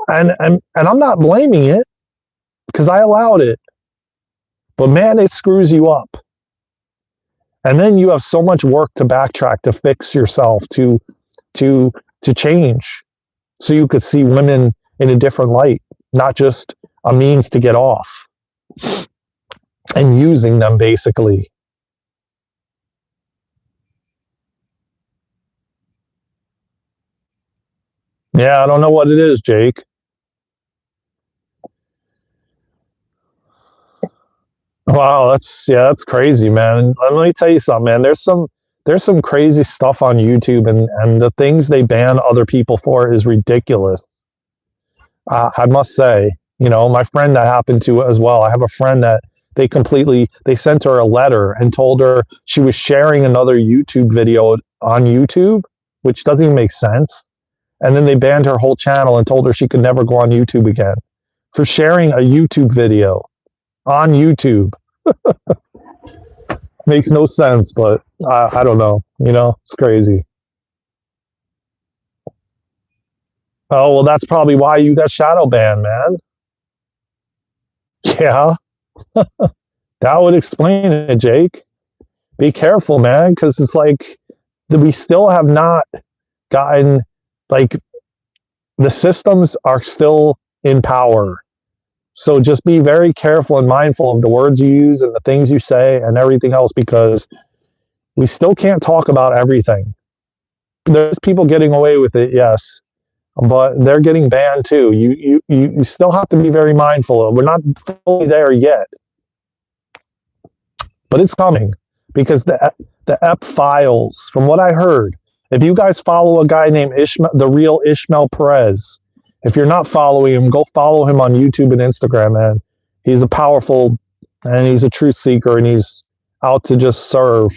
And I'm not blaming it because I allowed it. But man, it screws you up. And then you have so much work to backtrack, to fix yourself, to change, so you could see women in a different light, not just a means to get off and using them basically. Yeah, I don't know what it is, Jake. Wow, that's crazy, man. Let me tell you something, man. There's some crazy stuff on YouTube, and the things they ban other people for is ridiculous. I must say, my friend that happened to as well. I have a friend that they sent her a letter and told her she was sharing another YouTube video on YouTube, which doesn't even make sense. And then they banned her whole channel and told her she could never go on YouTube again for sharing a YouTube video on YouTube. Makes no sense, but I don't know. It's crazy. Oh, well, that's probably why you got shadow banned, man. Yeah, that would explain it, Jake. Be careful, man, because it's like we still have not gotten, like, the systems are still in power. So just be very careful and mindful of the words you use and the things you say and everything else, because we still can't talk about everything. There's people getting away with it, yes, but they're getting banned too. You still have to be very mindful. We're not fully there yet, but it's coming, because the EP files, from what I heard, if you guys follow a guy named Ishmael, the real Ishmael Perez, if you're not following him, go follow him on YouTube and Instagram, man. He's a powerful, and he's a truth seeker, and he's out to just serve.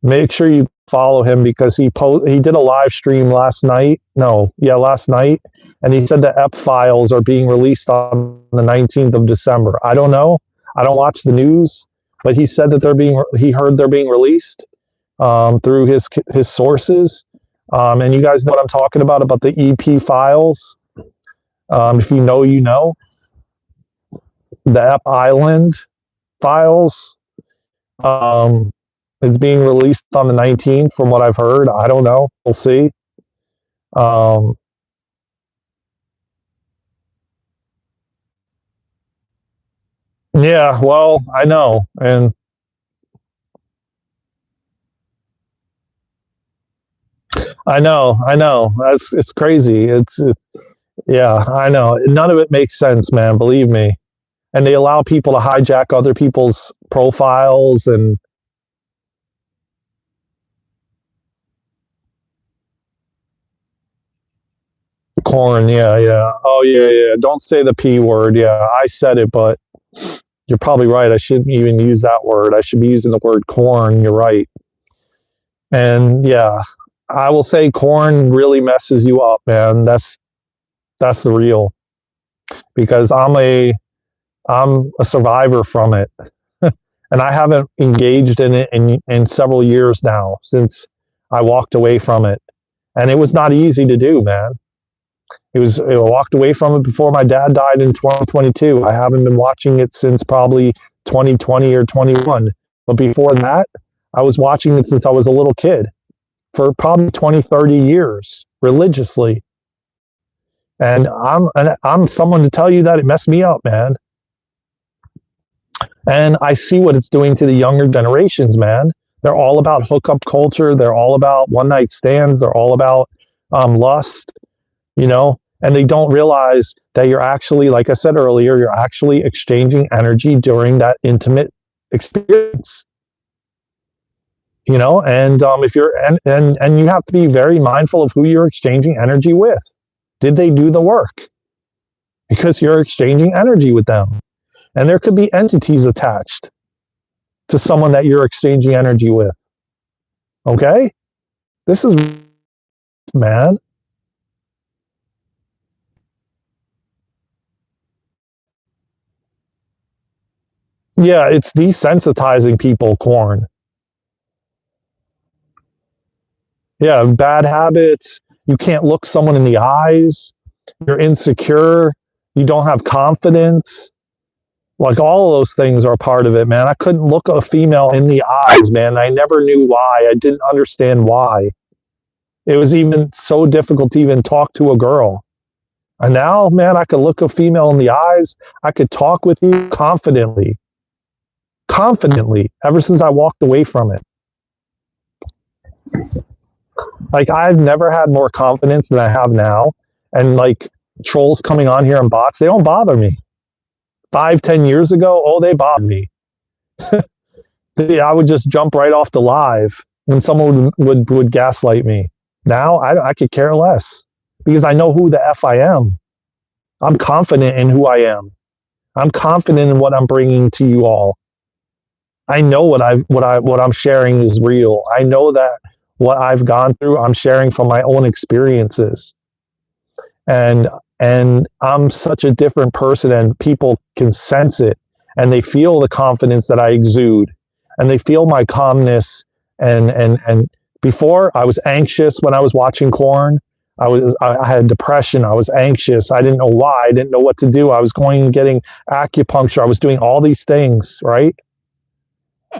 Make sure you follow him, because he did a live stream last night. Last night, and he said the EP files are being released on the 19th of December. I don't know. I don't watch the news, but he said that he heard they're being released through his sources. And you guys know what I'm talking about the EP files. If you know, you know. The Ep Island files. It's being released on the 19th, from what I've heard. I don't know. We'll see. Yeah, well, I know. And I know. It's crazy. Yeah, I know. None of it makes sense, man. Believe me. And they allow people to hijack other people's profiles and corn. Yeah, yeah. Oh, yeah, yeah. Don't say the P word. Yeah, I said it, but you're probably right. I shouldn't even use that word. I should be using the word corn. You're right. And yeah, I will say corn really messes you up, man. That's the real, because I'm a survivor from it. And I haven't engaged in it in several years now, since I walked away from it. And it was not easy to do, man. I walked away from it before my dad died in 2022. I haven't been watching it since probably 2020 or 21. But before that, I was watching it since I was a little kid, for probably 20, 30 years religiously. And I'm someone to tell you that it messed me up, man. And I see what it's doing to the younger generations, man. They're all about hookup culture. They're all about one night stands. They're all about lust, and they don't realize that you're actually, like I said earlier, you're actually exchanging energy during that intimate experience. And if you're and you have to be very mindful of who you're exchanging energy with. Did they do the work? Because you're exchanging energy with them. And there could be entities attached to someone that you're exchanging energy with. Okay? This is, man. Yeah, it's desensitizing people, corn. Yeah, bad habits. You can't look someone in the eyes. You're insecure. You don't have confidence. Like, all of those things are part of it, man. I couldn't look a female in the eyes, man. I never knew why. I didn't understand why. It was even so difficult to even talk to a girl. And now, man, I could look a female in the eyes. I could talk with you confidently. Confidently, ever since I walked away from it. Like, I've never had more confidence than I have now. And like trolls coming on here and bots, they don't bother me. 5, 10 years ago, oh, they bothered me. I would just jump right off the live when someone would gaslight me. Now I could care less because I know who the F I am. I'm confident in who I am. I'm confident in what I'm bringing to you all. I know what I'm sharing is real. I know that what I've gone through, I'm sharing from my own experiences. And I'm such a different person, and people can sense it, and they feel the confidence that I exude, and they feel my calmness. And before, I was anxious when I was watching Korn. I had depression. I was anxious. I didn't know why. I didn't know what to do. I was going and getting acupuncture. I was doing all these things, right?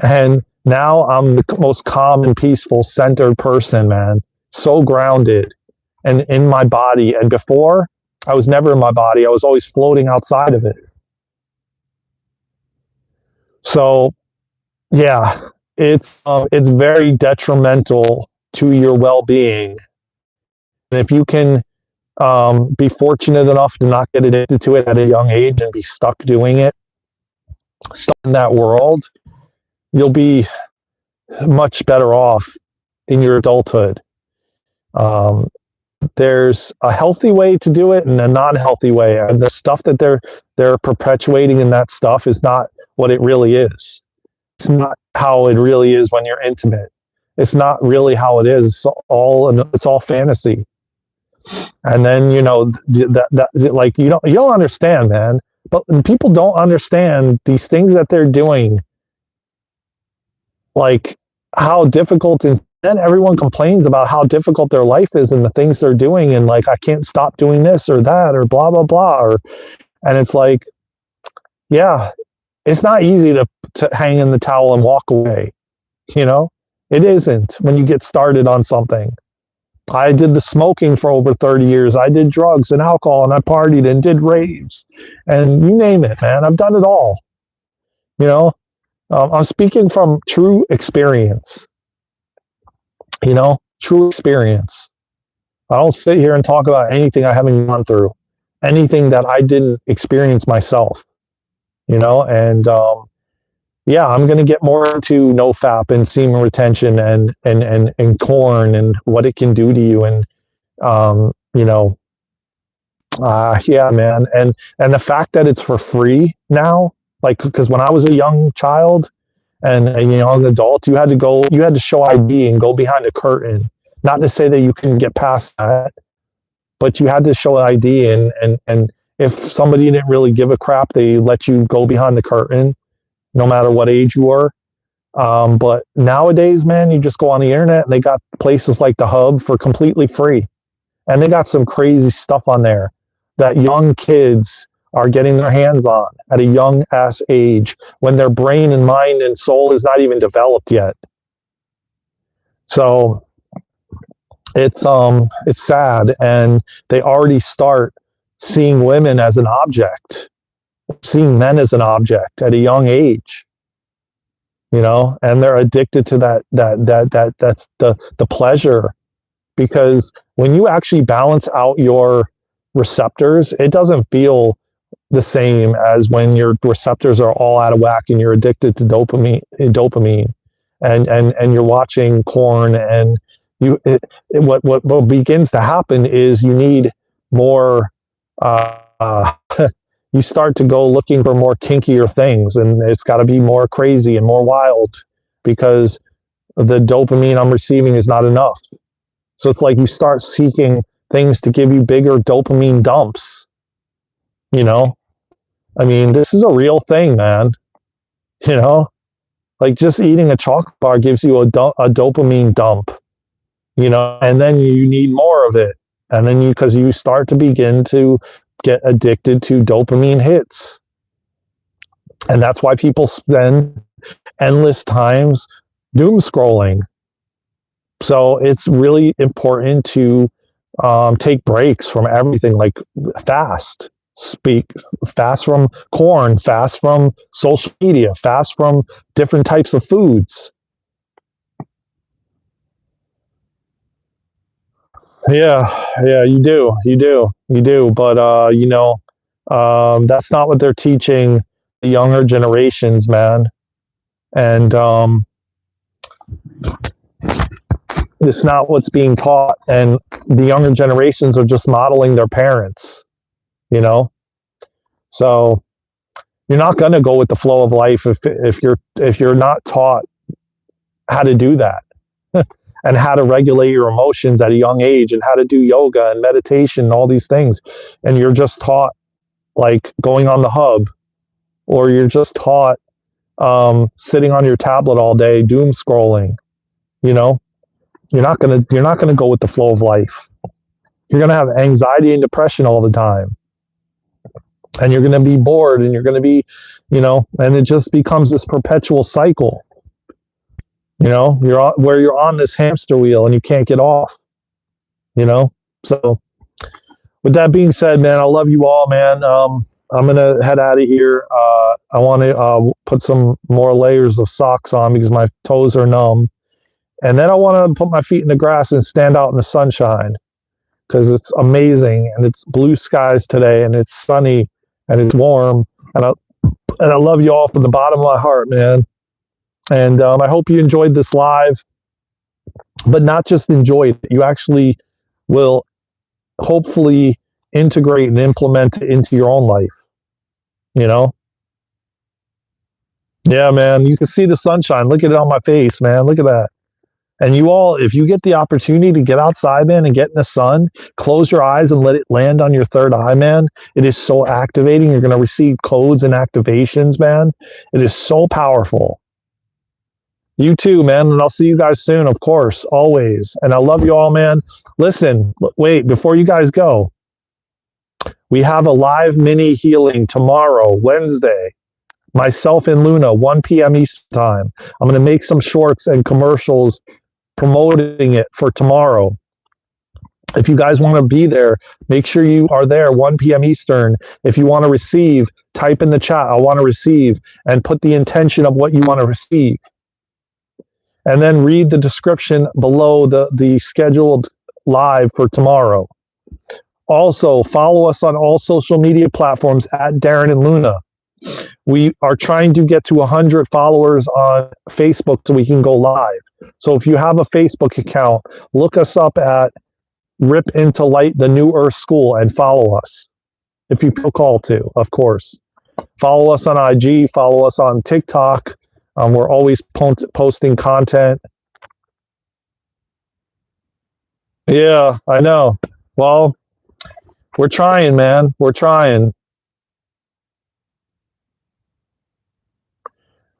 And now I'm the most calm and peaceful, centered person, man. So grounded and in my body. And before, I was never in my body. I was always floating outside of it. So, yeah, it's very detrimental to your well-being. And if you can be fortunate enough to not get addicted to it at a young age and be stuck doing it, stuck in that world, you'll be much better off in your adulthood. There's a healthy way to do it and a non-healthy way, and the stuff that they're perpetuating in that stuff is not what it really is. It's not how it really is when you're intimate. It's not really how it is. It's all fantasy. And then that like you don't understand, man. But people don't understand these things that they're doing, like how difficult, and then everyone complains about how difficult their life is and the things they're doing, and like I can't stop doing this or that or blah blah blah, and it's like, yeah, it's not easy to hang in the towel and walk away. It isn't when you get started on something. I did the smoking for over 30 years. I did drugs and alcohol, and I partied and did raves, and you name it, man. I've done it all. I'm speaking from true experience. True experience. I don't sit here and talk about anything I haven't gone through, anything that I didn't experience myself. And yeah, I'm going to get more into NoFap and semen retention and corn and what it can do to you, and yeah, man, and the fact that it's for free now, like, because when I was a young child and a young adult, you had to show ID and go behind a curtain. Not to say that you couldn't get past that, but you had to show ID, and if somebody didn't really give a crap, they let you go behind the curtain, no matter what age you were. But nowadays, man, you just go on the internet, and they got places like the Hub for completely free, and they got some crazy stuff on there that young kids are getting their hands on at a young ass age, when their brain and mind and soul is not even developed yet. So it's sad, and they already start seeing women as an object, seeing men as an object at a young age, and they're addicted to that's the pleasure, because when you actually balance out your receptors, it doesn't feel the same as when your receptors are all out of whack and you're addicted to dopamine, and you're watching Korn, and what begins to happen is you need more. You start to go looking for more kinkier things, and it's got to be more crazy and more wild, because the dopamine I'm receiving is not enough. So it's like you start seeking things to give you bigger dopamine dumps. I mean, this is a real thing, man. Like just eating a chocolate bar gives you a dopamine dump, and then you need more of it. And then because you start to begin to get addicted to dopamine hits. And that's why people spend endless times doom scrolling. So it's really important to take breaks from everything, like fast from Korn, fast from social media, fast from different types of foods. Yeah, you do. But that's not what they're teaching the younger generations, man. And it's not what's being taught. And the younger generations are just modeling their parents, you know. So you're not going to go with the flow of life if you're not taught how to do that and how to regulate your emotions at a young age and how to do yoga and meditation and all these things. And you're just taught like going on the hub, or you're just taught sitting on your tablet all day, doom scrolling. You know, you're not gonna go with the flow of life. You're gonna have anxiety and depression all the time, and you're gonna be bored, and you're gonna be, and it just becomes this perpetual cycle. You're on this hamster wheel and you can't get off. So with that being said, man, I love you all, man. I'm gonna head out of here. I want to put some more layers of socks on because my toes are numb, and then I want to put my feet in the grass and stand out in the sunshine because it's amazing and it's blue skies today and it's sunny and it's warm, and I love you all from the bottom of my heart, man. And I hope you enjoyed this live, but not just enjoyed it. You actually will hopefully integrate and implement it into your own life. Yeah, man, you can see the sunshine. Look at it on my face, man. Look at that. And you all, if you get the opportunity to get outside, man, and get in the sun, close your eyes and let it land on your third eye, man. It is so activating. You're going to receive codes and activations, man. It is so powerful. You too, man. And I'll see you guys soon, of course, always. And I love you all, man. Listen, wait, before you guys go, we have a live mini healing tomorrow, Wednesday. Myself and Luna, 1 p.m. Eastern time. I'm going to make some shorts and commercials promoting it for tomorrow. If you guys want to be there, make sure you are there, 1 p.m. Eastern. If you want to receive, type in the chat, I want to receive, and put the intention of what you want to receive. And then read the description below the scheduled live for tomorrow. Also, follow us on all social media platforms at Daren and Luna. We are trying to get to 100 followers on Facebook so we can go live. So if you have a Facebook account, look us up at Ripp Into Light, the New Earth School, and follow us. If you feel called to, of course. Follow us on IG, follow us on TikTok. We're always posting content. Yeah, I know. Well, we're trying, man. We're trying.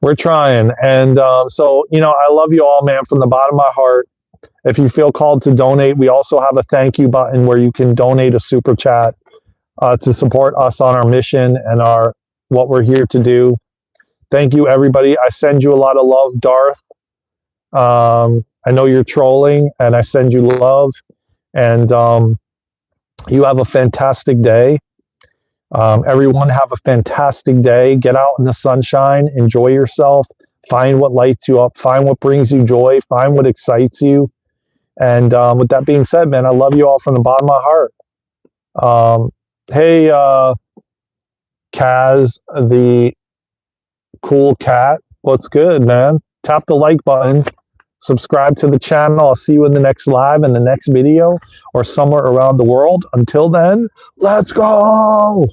We're trying. And so, I love you all, man, from the bottom of my heart. If you feel called to donate, we also have a thank you button where you can donate a super chat to support us on our mission and what we're here to do. Thank you, everybody. I send you a lot of love, Darth. I know you're trolling, and I send you love. And you have a fantastic day. Everyone have a fantastic day. Get out in the sunshine. Enjoy yourself. Find what lights you up. Find what brings you joy. Find what excites you. And with that being said, man, I love you all from the bottom of my heart. Hey, Kaz, the cool cat. What's good, man? Tap the like button. Subscribe to the channel. I'll see you in the next live, in the next video, or somewhere around the world. Until then, let's go!